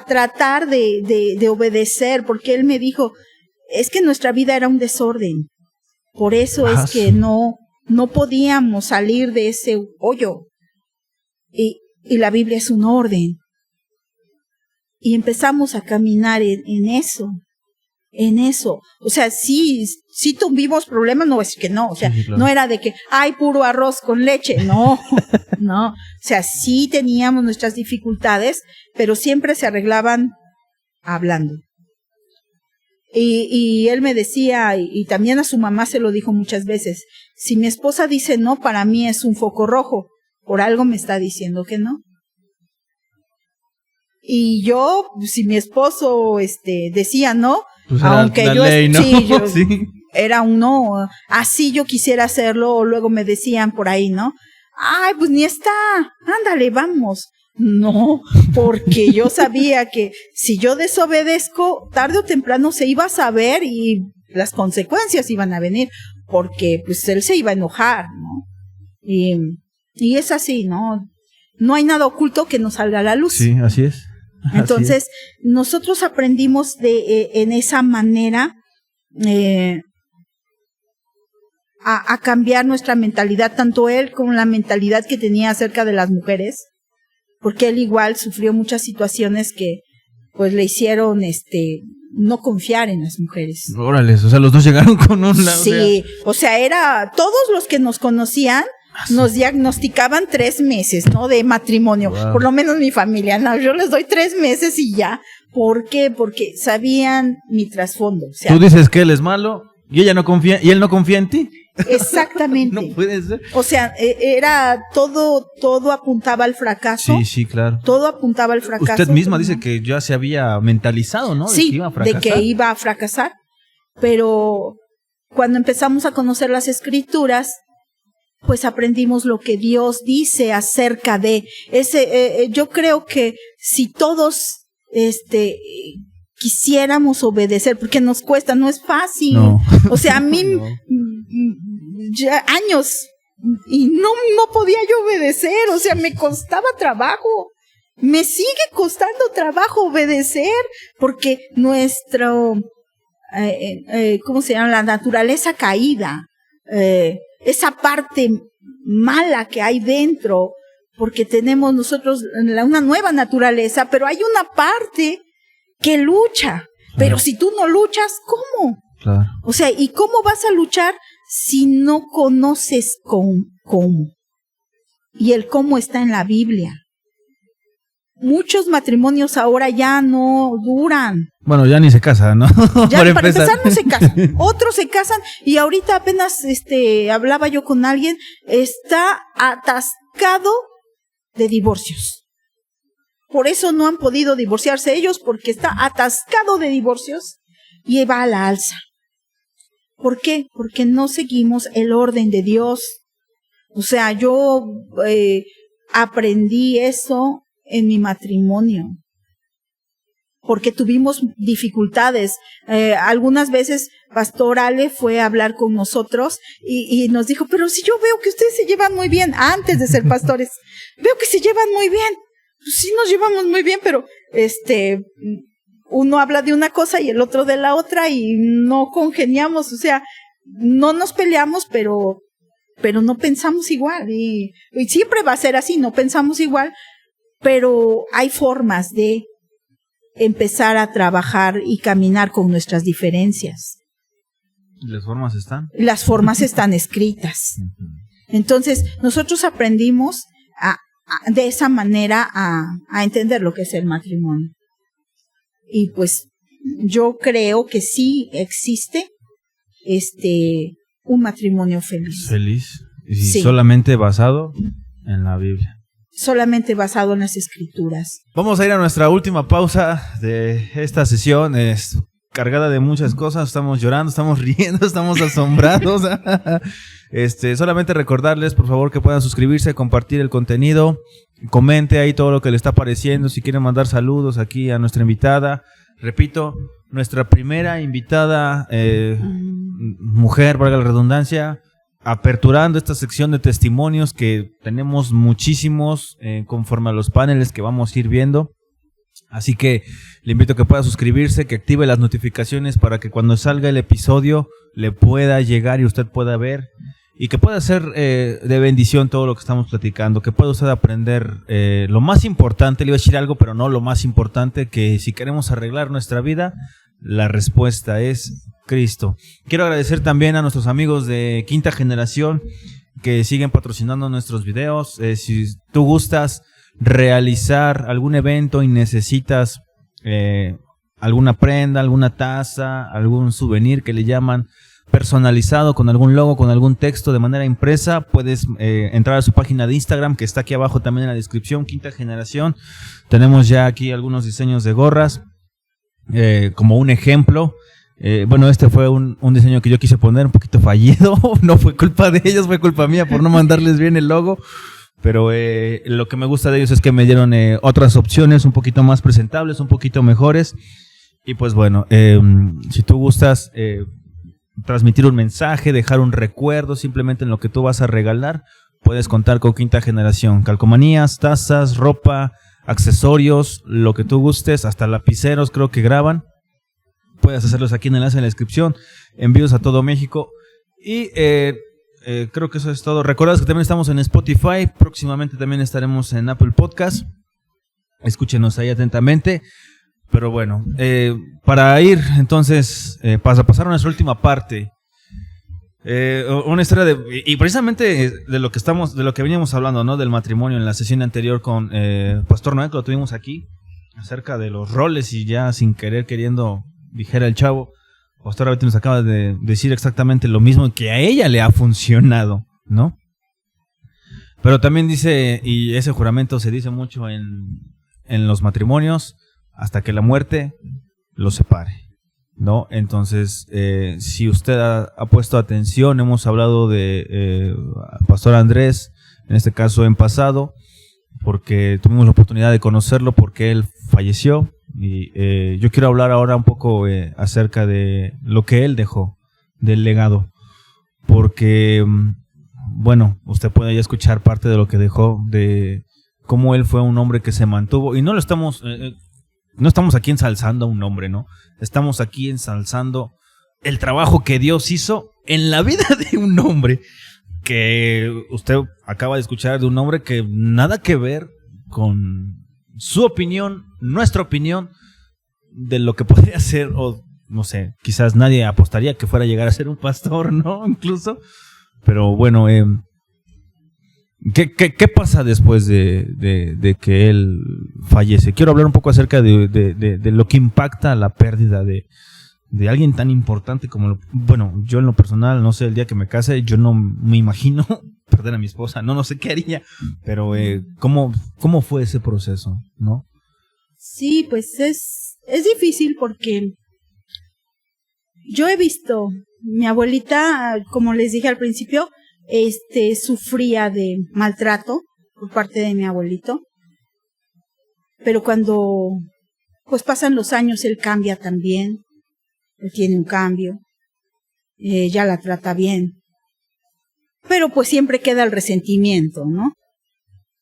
tratar de obedecer, porque él me dijo, es que nuestra vida era un desorden. Por eso es que no podíamos salir de ese hoyo. Y la Biblia es un orden. Y empezamos a caminar en eso. O sea, sí tuvimos problemas, no es que no, o sea, sí, claro. No era de que, ay, puro arroz con leche, no, no. O sea, sí teníamos nuestras dificultades, pero siempre se arreglaban hablando. Y él me decía, y también a su mamá se lo dijo muchas veces, si mi esposa dice no, para mí es un foco rojo, por algo me está diciendo que no. Y yo, si mi esposo decía no, pues aunque yo, ley, ¿no? Sí, yo sí. Era un no, así yo quisiera hacerlo, o luego me decían por ahí, ¿no? Ay, pues ni está, ándale, vamos. No, porque yo sabía que si yo desobedezco, tarde o temprano se iba a saber y las consecuencias iban a venir, porque pues él se iba a enojar, ¿no? Y es así, ¿no? No hay nada oculto que no salga a la luz. Sí, así es. Entonces, nosotros aprendimos en esa manera a cambiar nuestra mentalidad, tanto él como la mentalidad que tenía acerca de las mujeres, porque él igual sufrió muchas situaciones que pues le hicieron no confiar en las mujeres. Órale, o sea, los dos llegaron con un lado. Sí, o sea, era todos los que nos conocían nos diagnosticaban 3 meses, ¿no? De matrimonio. Wow. Por lo menos mi familia, no, yo les doy 3 meses y ya. ¿Por qué? Porque sabían mi trasfondo. O sea, tú dices que él es malo y ella no confía, y él no confía en ti. Exactamente. No puede ser. O sea, era todo apuntaba al fracaso. Sí, sí, claro. Todo apuntaba al fracaso. Usted misma dice que ya se había mentalizado, ¿no? Sí, de que iba a fracasar. Pero cuando empezamos a conocer las escrituras, pues aprendimos lo que Dios dice acerca de ese. Yo creo que si todos quisiéramos obedecer, porque nos cuesta, no es fácil. No. O sea, a mí no. Ya años y no podía yo obedecer, o sea, me costaba trabajo. Me sigue costando trabajo obedecer porque nuestro ¿cómo se llama? La naturaleza caída, esa parte mala que hay dentro, porque tenemos nosotros una nueva naturaleza, pero hay una parte que lucha. Pero si tú no luchas, ¿cómo? Claro. O sea, ¿y cómo vas a luchar si no conoces cómo? Y el cómo está en la Biblia. Muchos matrimonios ahora ya no duran. Bueno, ya ni se casan, ¿no? Ya para empezar no se casan. Otros se casan y ahorita apenas hablaba yo con alguien, está atascado de divorcios. Por eso no han podido divorciarse ellos, porque está atascado de divorcios y va a la alza. ¿Por qué? Porque no seguimos el orden de Dios. O sea, yo aprendí eso en mi matrimonio, porque tuvimos dificultades. Algunas veces Pastor Ale fue a hablar con nosotros y nos dijo, pero si yo veo que ustedes se llevan muy bien, antes de ser pastores, veo que se llevan muy bien. Pues sí nos llevamos muy bien, pero uno habla de una cosa y el otro de la otra y no congeniamos, o sea, no nos peleamos, pero no pensamos igual y siempre va a ser así, no pensamos igual. Pero hay formas de empezar a trabajar y caminar con nuestras diferencias. ¿Las formas están? Las formas están escritas. Entonces, nosotros aprendimos de esa manera a entender lo que es el matrimonio. Y pues, yo creo que sí existe un matrimonio feliz. Feliz. Y sí. Solamente basado en la Biblia. solamente basado en las Escrituras. Vamos a ir a nuestra última pausa de esta sesión. Es cargada de muchas cosas. Estamos llorando, estamos riendo, estamos asombrados. Solamente recordarles, por favor, que puedan suscribirse, compartir el contenido, comente ahí todo lo que le está pareciendo. Si quieren mandar saludos aquí a nuestra invitada. Repito, nuestra primera invitada, mujer, valga la redundancia, aperturando esta sección de testimonios que tenemos muchísimos conforme a los paneles que vamos a ir viendo. Así que le invito a que pueda suscribirse, que active las notificaciones para que cuando salga el episodio le pueda llegar y usted pueda ver y que pueda ser de bendición todo lo que estamos platicando, que pueda usted aprender lo más importante. Le iba a decir algo, pero no lo más importante, que si queremos arreglar nuestra vida, la respuesta es Cristo. Quiero agradecer también a nuestros amigos de Quinta Generación que siguen patrocinando nuestros videos. Si tú gustas realizar algún evento y necesitas alguna prenda, alguna taza, algún souvenir que le llaman personalizado, con algún logo, con algún texto de manera impresa, puedes entrar a su página de Instagram, que está aquí abajo también en la descripción, Quinta Generación. Tenemos ya aquí algunos diseños de gorras, como un ejemplo. Bueno, este fue un diseño que yo quise poner un poquito fallido. No fue culpa de ellos, fue culpa mía por no mandarles bien el logo. Pero lo que me gusta de ellos es que me dieron otras opciones un poquito más presentables, un poquito mejores. Y pues bueno, si tú gustas transmitir un mensaje, dejar un recuerdo simplemente en lo que tú vas a regalar, puedes contar con Quinta Generación. Calcomanías, tazas, ropa, accesorios, lo que tú gustes, hasta lapiceros creo que graban. Puedes hacerlos aquí en el enlace en la descripción. Envíos a todo México. Y creo que eso es todo. Recuerda que también estamos en Spotify. Próximamente también estaremos en Apple Podcast. Escúchenos ahí atentamente. Pero bueno, para ir entonces, para pasar a nuestra última parte, una historia y precisamente de lo que veníamos hablando, ¿no? Del matrimonio en la sesión anterior con Pastor Noé, que lo tuvimos aquí, acerca de los roles, y ya sin querer queriendo, dijera el chavo, Pastor ahorita nos acaba de decir exactamente lo mismo, que a ella le ha funcionado, ¿no? Pero también dice, y ese juramento se dice mucho en los matrimonios, hasta que la muerte los separe, ¿no? Entonces, si usted ha puesto atención, hemos hablado de Pastor Andrés, en este caso en pasado, porque tuvimos la oportunidad de conocerlo, porque él falleció. Y yo quiero hablar ahora un poco acerca de lo que él dejó, del legado, porque, bueno, usted puede ya escuchar parte de lo que dejó, de cómo él fue un hombre que se mantuvo, y no estamos aquí ensalzando a un hombre, ¿no? Estamos aquí ensalzando el trabajo que Dios hizo en la vida de un hombre, que usted acaba de escuchar, de un hombre que nada que ver con su opinión, nuestra opinión de lo que podría ser, o no sé, quizás nadie apostaría que fuera a llegar a ser un pastor, ¿no? Incluso, pero bueno, ¿qué pasa después de que él fallece? Quiero hablar un poco acerca de lo que impacta la pérdida de alguien tan importante como bueno, yo en lo personal, no sé, el día que me case, yo no me imagino perder a mi esposa, no sé qué haría, pero ¿cómo fue ese proceso, no? Sí, pues es difícil, porque yo he visto, mi abuelita, como les dije al principio, sufría de maltrato por parte de mi abuelito, pero cuando pues pasan los años, él cambia también, él tiene un cambio, ya la trata bien, pero pues siempre queda el resentimiento, ¿no?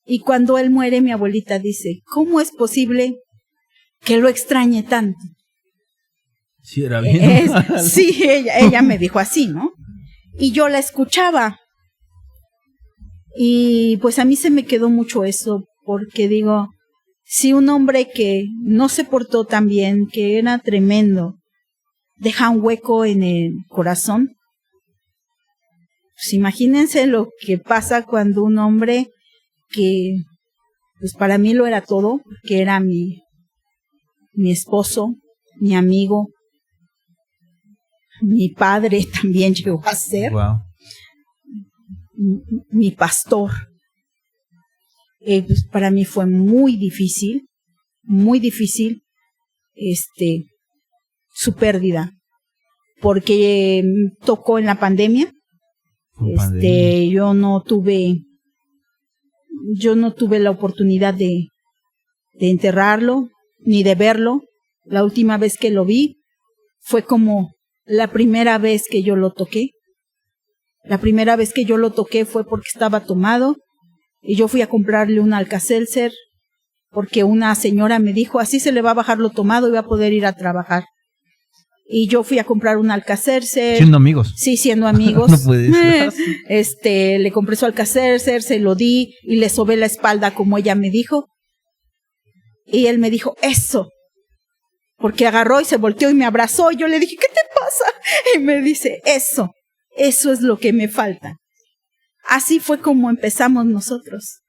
Y cuando él muere, mi abuelita dice, ¿cómo es posible que lo extrañe tanto? Sí, era bien. Sí, ella me dijo así, ¿no? Y yo la escuchaba. Y pues a mí se me quedó mucho eso, porque digo, si un hombre que no se portó tan bien, que era tremendo, deja un hueco en el corazón, pues imagínense lo que pasa cuando un hombre que, pues para mí lo era todo, que era mi esposo, mi amigo, mi padre también llegó a ser. Wow. Mi pastor. Pues para mí fue muy difícil su pérdida, porque tocó en la pandemia. Yo no tuve la oportunidad de enterrarlo ni de verlo. La última vez que lo vi fue como la primera vez que yo lo toqué. La primera vez que yo lo toqué fue porque estaba tomado y yo fui a comprarle un Alka-Seltzer porque una señora me dijo, así se le va a bajar lo tomado y va a poder ir a trabajar. Y yo fui a comprar un Alka-Seltzer. ¿Siendo amigos? Sí, siendo amigos. No puede ser. Le compré su Alka-Seltzer, se lo di y le sobé la espalda como ella me dijo. Y él me dijo, eso. Porque agarró y se volteó y me abrazó. Y yo le dije, ¿qué te pasa? Y me dice, eso es lo que me falta. Así fue como empezamos nosotros.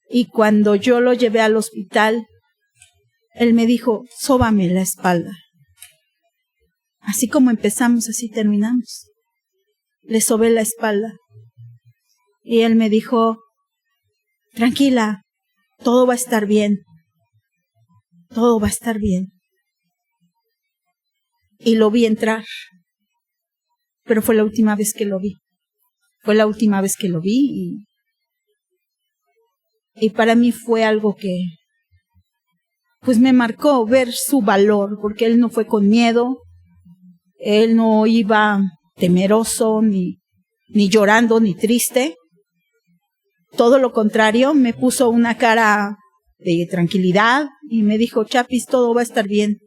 Y cuando yo lo llevé al hospital, él me dijo, sóbame la espalda. Así como empezamos, así terminamos. Le sobé la espalda. Y él me dijo, tranquila, todo va a estar bien. Todo va a estar bien. Y lo vi entrar. Pero fue la última vez que lo vi. Fue la última vez que lo vi y para mí fue algo que pues me marcó ver su valor, porque él no fue con miedo, él no iba temeroso, ni llorando, ni triste. Todo lo contrario, me puso una cara de tranquilidad y me dijo, Chapis, todo va a estar bien.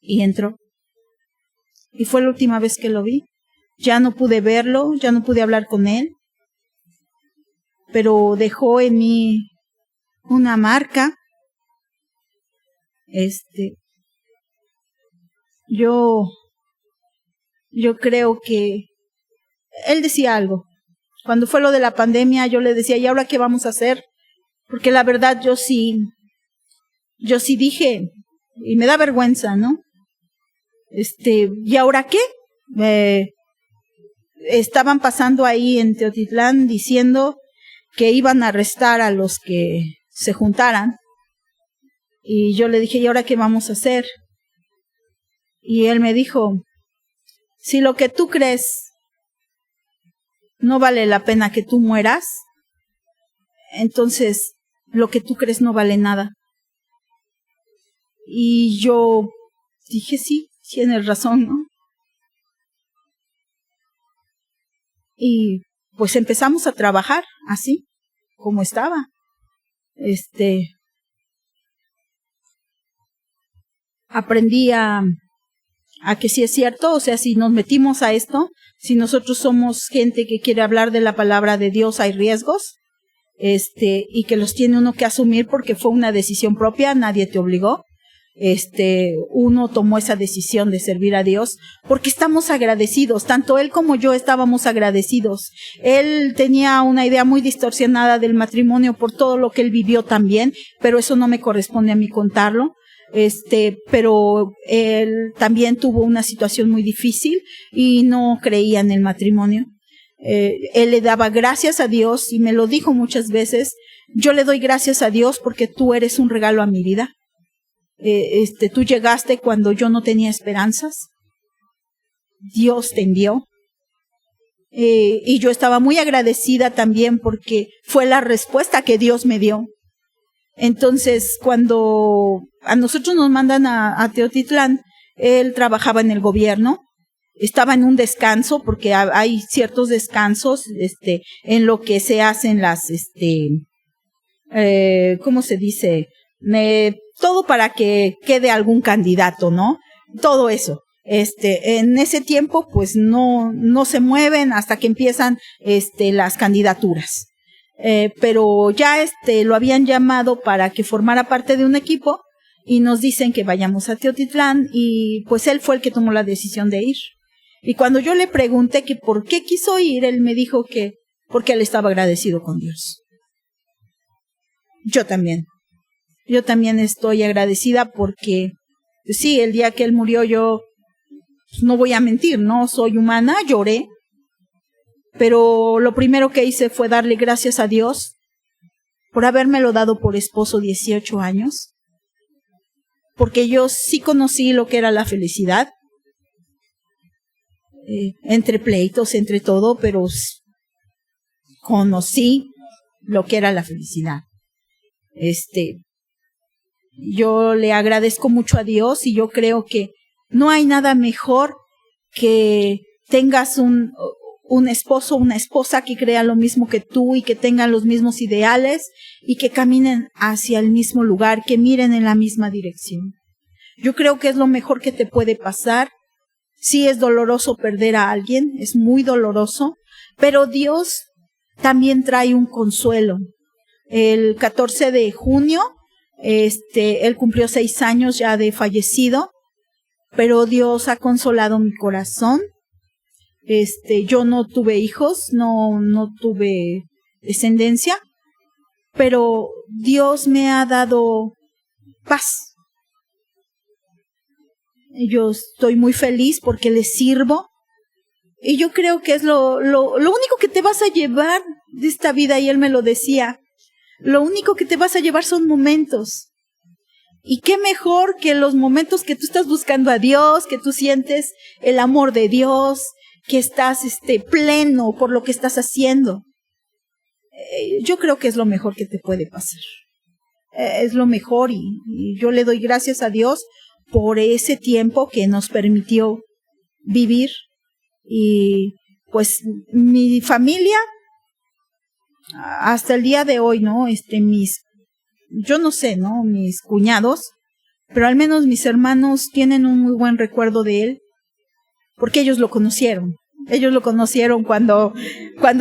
Y entró. Y fue la última vez que lo vi. Ya no pude verlo, ya no pude hablar con él, pero dejó en mí una marca. Yo creo que él decía algo. Cuando fue lo de la pandemia, yo le decía, ¿y ahora qué vamos a hacer? Porque la verdad yo sí dije, y me da vergüenza, ¿no? ¿Y ahora qué? Estaban pasando ahí en Teotitlán diciendo que iban a arrestar a los que se juntaran. Y yo le dije, ¿y ahora qué vamos a hacer? Y él me dijo, si lo que tú crees no vale la pena que tú mueras, entonces lo que tú crees no vale nada. Y yo dije, sí, tienes razón, ¿no? Y pues empezamos a trabajar así, como estaba. Aprendí a que sí es cierto, o sea, si nos metimos a esto, si nosotros somos gente que quiere hablar de la palabra de Dios, hay riesgos, y que los tiene uno que asumir porque fue una decisión propia, nadie te obligó. Uno tomó esa decisión de servir a Dios porque estamos agradecidos, tanto él como yo estábamos agradecidos. Él tenía una idea muy distorsionada del matrimonio por todo lo que él vivió también, pero eso no me corresponde a mí contarlo. Pero él también tuvo una situación muy difícil y no creía en el matrimonio. Él le daba gracias a Dios y me lo dijo muchas veces, yo le doy gracias a Dios porque tú eres un regalo a mi vida. Tú llegaste cuando yo no tenía esperanzas. Dios te envió. Y yo estaba muy agradecida también porque fue la respuesta que Dios me dio. Entonces, cuando a nosotros nos mandan a Teotitlán, él trabajaba en el gobierno, estaba en un descanso porque hay ciertos descansos, en lo que se hacen las, ¿cómo se dice? Todo para que quede algún candidato, ¿no? Todo eso. En ese tiempo, pues no se mueven hasta que empiezan, las candidaturas. Pero ya lo habían llamado para que formara parte de un equipo y nos dicen que vayamos a Teotitlán y pues él fue el que tomó la decisión de ir. Y cuando yo le pregunté que por qué quiso ir, él me dijo que porque él estaba agradecido con Dios. Yo también estoy agradecida porque, sí, el día que él murió yo, no voy a mentir, no soy humana, lloré, pero lo primero que hice fue darle gracias a Dios por habérmelo dado por esposo 18 años, porque yo sí conocí lo que era la felicidad, entre pleitos, entre todo, pero conocí lo que era la felicidad. Yo le agradezco mucho a Dios y yo creo que no hay nada mejor que tengas un esposo, una esposa que crea lo mismo que tú y que tengan los mismos ideales y que caminen hacia el mismo lugar, que miren en la misma dirección. Yo creo que es lo mejor que te puede pasar. Sí es doloroso perder a alguien, es muy doloroso, pero Dios también trae un consuelo. El 14 de junio, él cumplió 6 años ya de fallecido, pero Dios ha consolado mi corazón. Yo no tuve hijos, no tuve descendencia, pero Dios me ha dado paz. Yo estoy muy feliz porque le sirvo y yo creo que es lo único que te vas a llevar de esta vida, y él me lo decía, lo único que te vas a llevar son momentos. Y qué mejor que los momentos que tú estás buscando a Dios, que tú sientes el amor de Dios, que estás pleno por lo que estás haciendo. Yo creo que es lo mejor que te puede pasar. Es lo mejor y yo le doy gracias a Dios por ese tiempo que nos permitió vivir. Y pues mi familia, hasta el día de hoy, ¿no? Yo no sé, ¿no? Mis cuñados, pero al menos mis hermanos tienen un muy buen recuerdo de él, porque ellos lo conocieron. Ellos lo conocieron cuando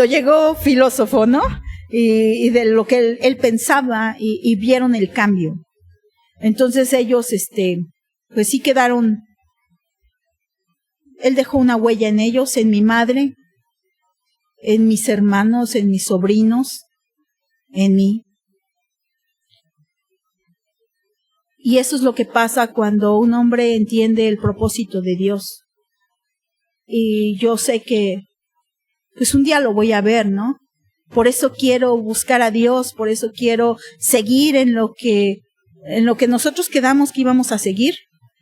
llegó Filósofo, ¿no? Y de lo que él pensaba y vieron el cambio. Entonces ellos, pues sí quedaron. Él dejó una huella en ellos, en mi madre, en mis hermanos, en mis sobrinos, en mí. Y eso es lo que pasa cuando un hombre entiende el propósito de Dios. Y yo sé que, pues un día lo voy a ver, ¿no? Por eso quiero buscar a Dios, por eso quiero seguir en lo que nosotros quedamos que íbamos a seguir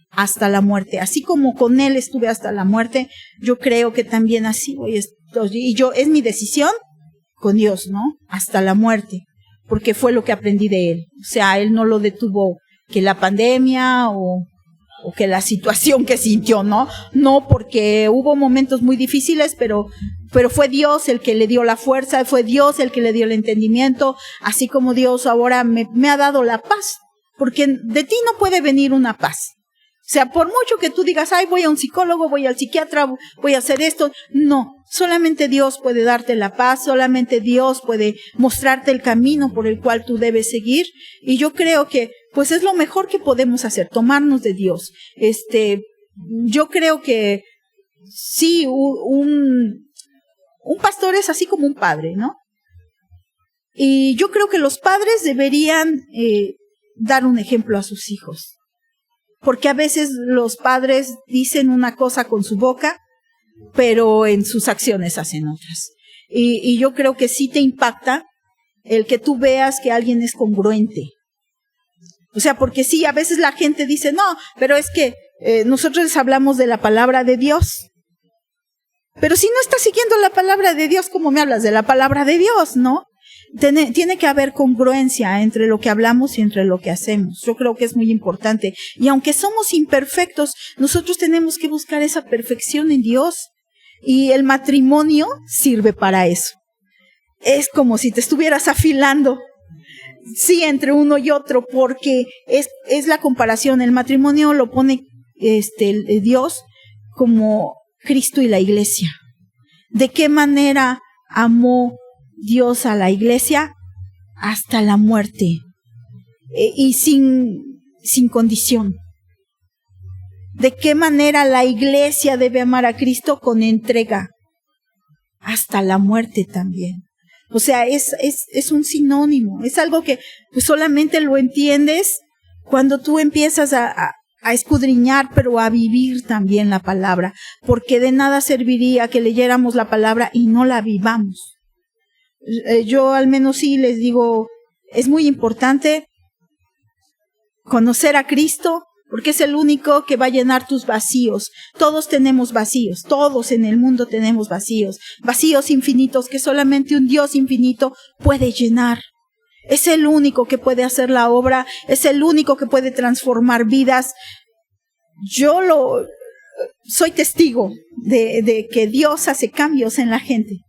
hasta la muerte. Así como con él estuve hasta la muerte, yo creo que también así voy. Es mi decisión con Dios, ¿no? Hasta la muerte, porque fue lo que aprendí de él. O sea, él no lo detuvo que la pandemia o que la situación que sintió, ¿no? No, porque hubo momentos muy difíciles, pero fue Dios el que le dio la fuerza, fue Dios el que le dio el entendimiento, así como Dios ahora me ha dado la paz, porque de ti no puede venir una paz. O sea, por mucho que tú digas, ay, voy a un psicólogo, voy al psiquiatra, voy a hacer esto, no, solamente Dios puede darte la paz, solamente Dios puede mostrarte el camino por el cual tú debes seguir, y yo creo que pues es lo mejor que podemos hacer, tomarnos de Dios. Yo creo que sí, un pastor es así como un padre, ¿no? Y yo creo que los padres deberían dar un ejemplo a sus hijos. Porque a veces los padres dicen una cosa con su boca, pero en sus acciones hacen otras. Y yo creo que sí te impacta el que tú veas que alguien es congruente. O sea, porque sí, a veces la gente dice, no, pero es que nosotros les hablamos de la palabra de Dios. Pero si no estás siguiendo la palabra de Dios, ¿cómo me hablas de la palabra de Dios, no? Tiene que haber congruencia entre lo que hablamos y entre lo que hacemos. Yo creo que es muy importante. Y aunque somos imperfectos, nosotros tenemos que buscar esa perfección en Dios. Y el matrimonio sirve para eso. Es como si te estuvieras afilando, sí, entre uno y otro, porque es la comparación. El matrimonio lo pone Dios como Cristo y la iglesia. ¿De qué manera amó Dios a la iglesia? Hasta la muerte. Y sin condición. ¿De qué manera la iglesia debe amar a Cristo? Con entrega. Hasta la muerte también. O sea, es un sinónimo. Es algo que pues solamente lo entiendes cuando tú empiezas a a escudriñar, pero a vivir también la palabra, porque de nada serviría que leyéramos la palabra y no la vivamos. Yo al menos sí les digo, es muy importante conocer a Cristo, porque es el único que va a llenar tus vacíos. Todos tenemos vacíos, todos en el mundo tenemos vacíos, vacíos infinitos que solamente un Dios infinito puede llenar. Es el único que puede hacer la obra, es el único que puede transformar vidas. Yo soy testigo de que Dios hace cambios en la gente.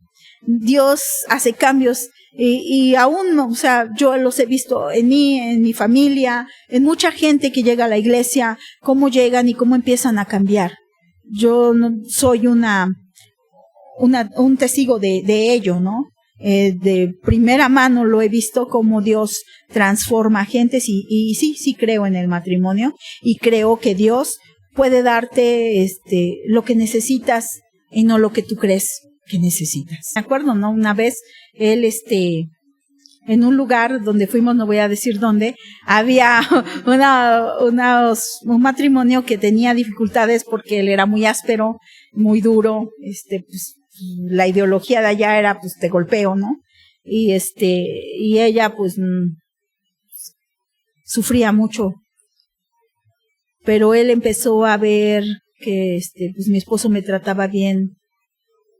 Dios hace cambios y aún, o sea, yo los he visto en mí, en mi familia, en mucha gente que llega a la iglesia, cómo llegan y cómo empiezan a cambiar. Yo no soy un testigo de ello, ¿no? De primera mano lo he visto cómo Dios transforma gentes y sí creo en el matrimonio y creo que Dios puede darte lo que necesitas y no lo que tú crees que necesitas. Me acuerdo, ¿no? Una vez él en un lugar donde fuimos, no voy a decir dónde, había un matrimonio que tenía dificultades porque él era muy áspero, muy duro, pues la ideología de allá era pues te golpeo, ¿no? Y ella pues sufría mucho. Pero él empezó a ver que pues mi esposo me trataba bien,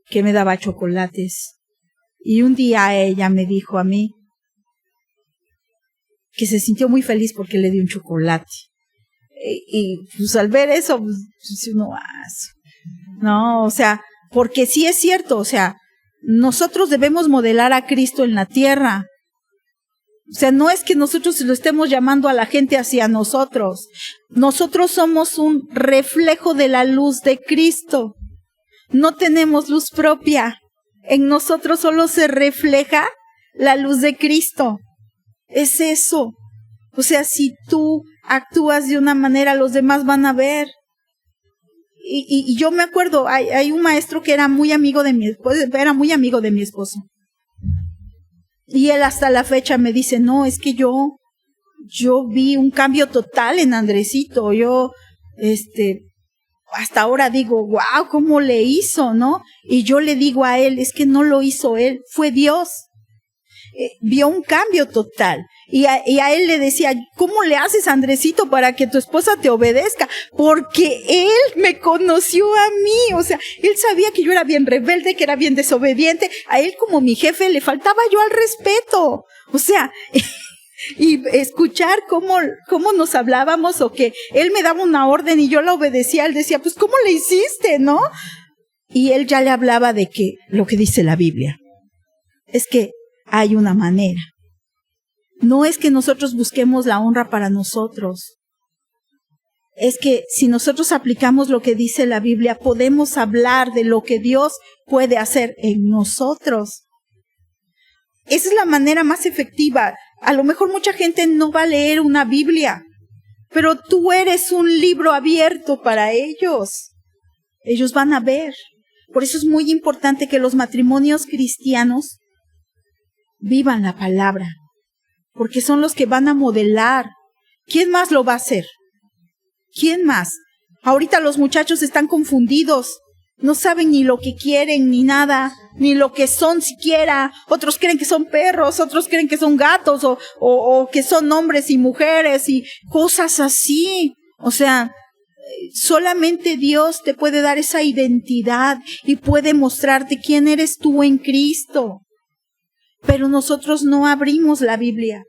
que me daba chocolates. Y un día ella me dijo a mí que se sintió muy feliz porque le di un chocolate. Y pues al ver eso, pues uno, no, o sea, porque sí es cierto, o sea, nosotros debemos modelar a Cristo en la tierra. O sea, no es que nosotros lo estemos llamando a la gente hacia nosotros. Nosotros somos un reflejo de la luz de Cristo. No tenemos luz propia. En nosotros solo se refleja la luz de Cristo. Es eso. O sea, si tú actúas de una manera, los demás van a ver. Y yo me acuerdo, hay un maestro que era muy amigo de mi esposo. Y él hasta la fecha me dice, no, es que yo vi un cambio total en Andresito. Yo, hasta ahora digo, wow, ¿cómo le hizo, no? Y yo le digo a él, es que no lo hizo él, fue Dios. Vio un cambio total. Y a él le decía, ¿cómo le haces, Andresito, para que tu esposa te obedezca? Porque él me conoció a mí, o sea, él sabía que yo era bien rebelde, que era bien desobediente. A él como mi jefe le faltaba yo al respeto. O sea, y escuchar cómo nos hablábamos o que él me daba una orden y yo la obedecía, él decía, pues ¿cómo le hiciste, no? Y él ya le hablaba de que lo que dice la Biblia es que hay una manera. No es que nosotros busquemos la honra para nosotros. Es que si nosotros aplicamos lo que dice la Biblia, podemos hablar de lo que Dios puede hacer en nosotros. Esa es la manera más efectiva. A lo mejor mucha gente no va a leer una Biblia, pero tú eres un libro abierto para ellos. Ellos van a ver. Por eso es muy importante que los matrimonios cristianos vivan la palabra, porque son los que van a modelar. ¿Quién más lo va a hacer? ¿Quién más? Ahorita los muchachos están confundidos, no saben ni lo que quieren, ni nada, ni lo que son siquiera. Otros creen que son perros, otros creen que son gatos, o que son hombres y mujeres, y cosas así. O sea, solamente Dios te puede dar esa identidad y puede mostrarte quién eres tú en Cristo. Pero nosotros no abrimos la Biblia,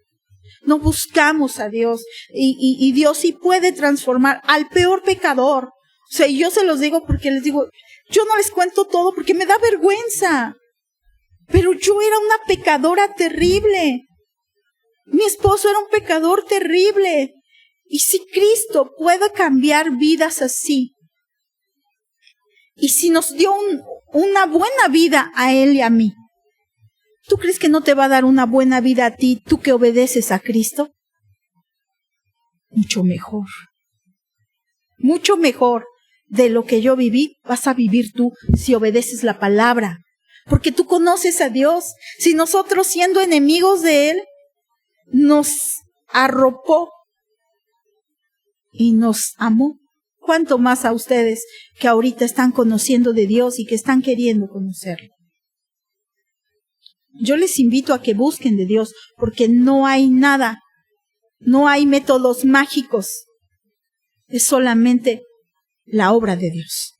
no buscamos a Dios, y Dios sí puede transformar al peor pecador. O sea, yo se los digo porque les digo, yo no les cuento todo porque me da vergüenza, pero yo era una pecadora terrible. Mi esposo era un pecador terrible. Y si Cristo puede cambiar vidas así, y si nos dio una buena vida a él y a mí, ¿tú crees que no te va a dar una buena vida a ti, tú que obedeces a Cristo? Mucho mejor. Mucho mejor de lo que yo viví, vas a vivir tú si obedeces la palabra. Porque tú conoces a Dios. Si nosotros, siendo enemigos de Él, nos arropó y nos amó. ¿Cuánto más a ustedes que ahorita están conociendo de Dios y que están queriendo conocerlo? Yo les invito a que busquen de Dios, porque no hay nada, no hay métodos mágicos. Es solamente la obra de Dios.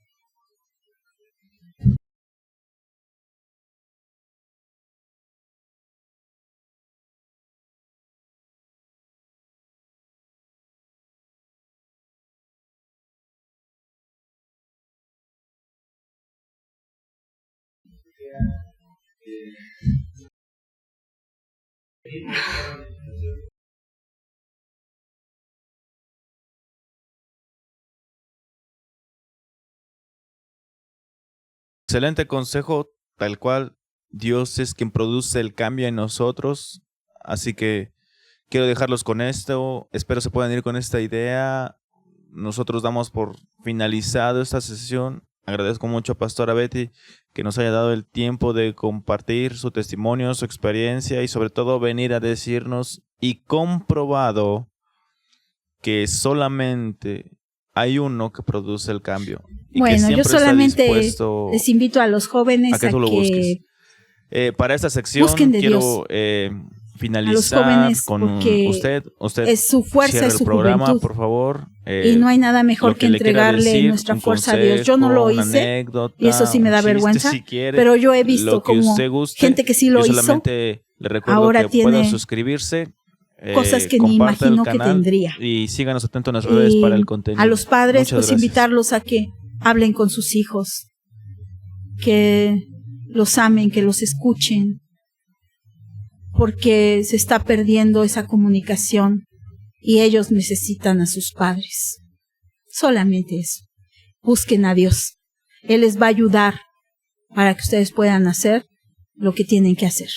Excelente consejo, tal cual. Dios es quien produce el cambio en nosotros. Así que quiero dejarlos con esto. Espero se puedan ir con esta idea. Nosotros damos por finalizado esta sesión. Agradezco mucho a Pastora Betty que nos haya dado el tiempo de compartir su testimonio, su experiencia y sobre todo venir a decirnos y comprobado que solamente hay uno que produce el cambio. Y bueno, que yo solamente les invito a los jóvenes a que lo busques. Para esta sección quiero finalizar con usted. Es su fuerza, es su programa, juventud. Por favor. Y no hay nada mejor que entregarle nuestra fuerza a Dios. Yo no lo hice y eso sí me da vergüenza, pero yo he visto como gente que sí lo hizo, ahora tiene suscribirse. Cosas que ni imagino que tendría. Y síganos atentos en las redes para el contenido. A los padres, muchas pues gracias. Invitarlos a que hablen con sus hijos, que los amen, que los escuchen, porque se está perdiendo esa comunicación y ellos necesitan a sus padres. Solamente eso. Busquen a Dios. Él les va a ayudar para que ustedes puedan hacer lo que tienen que hacer.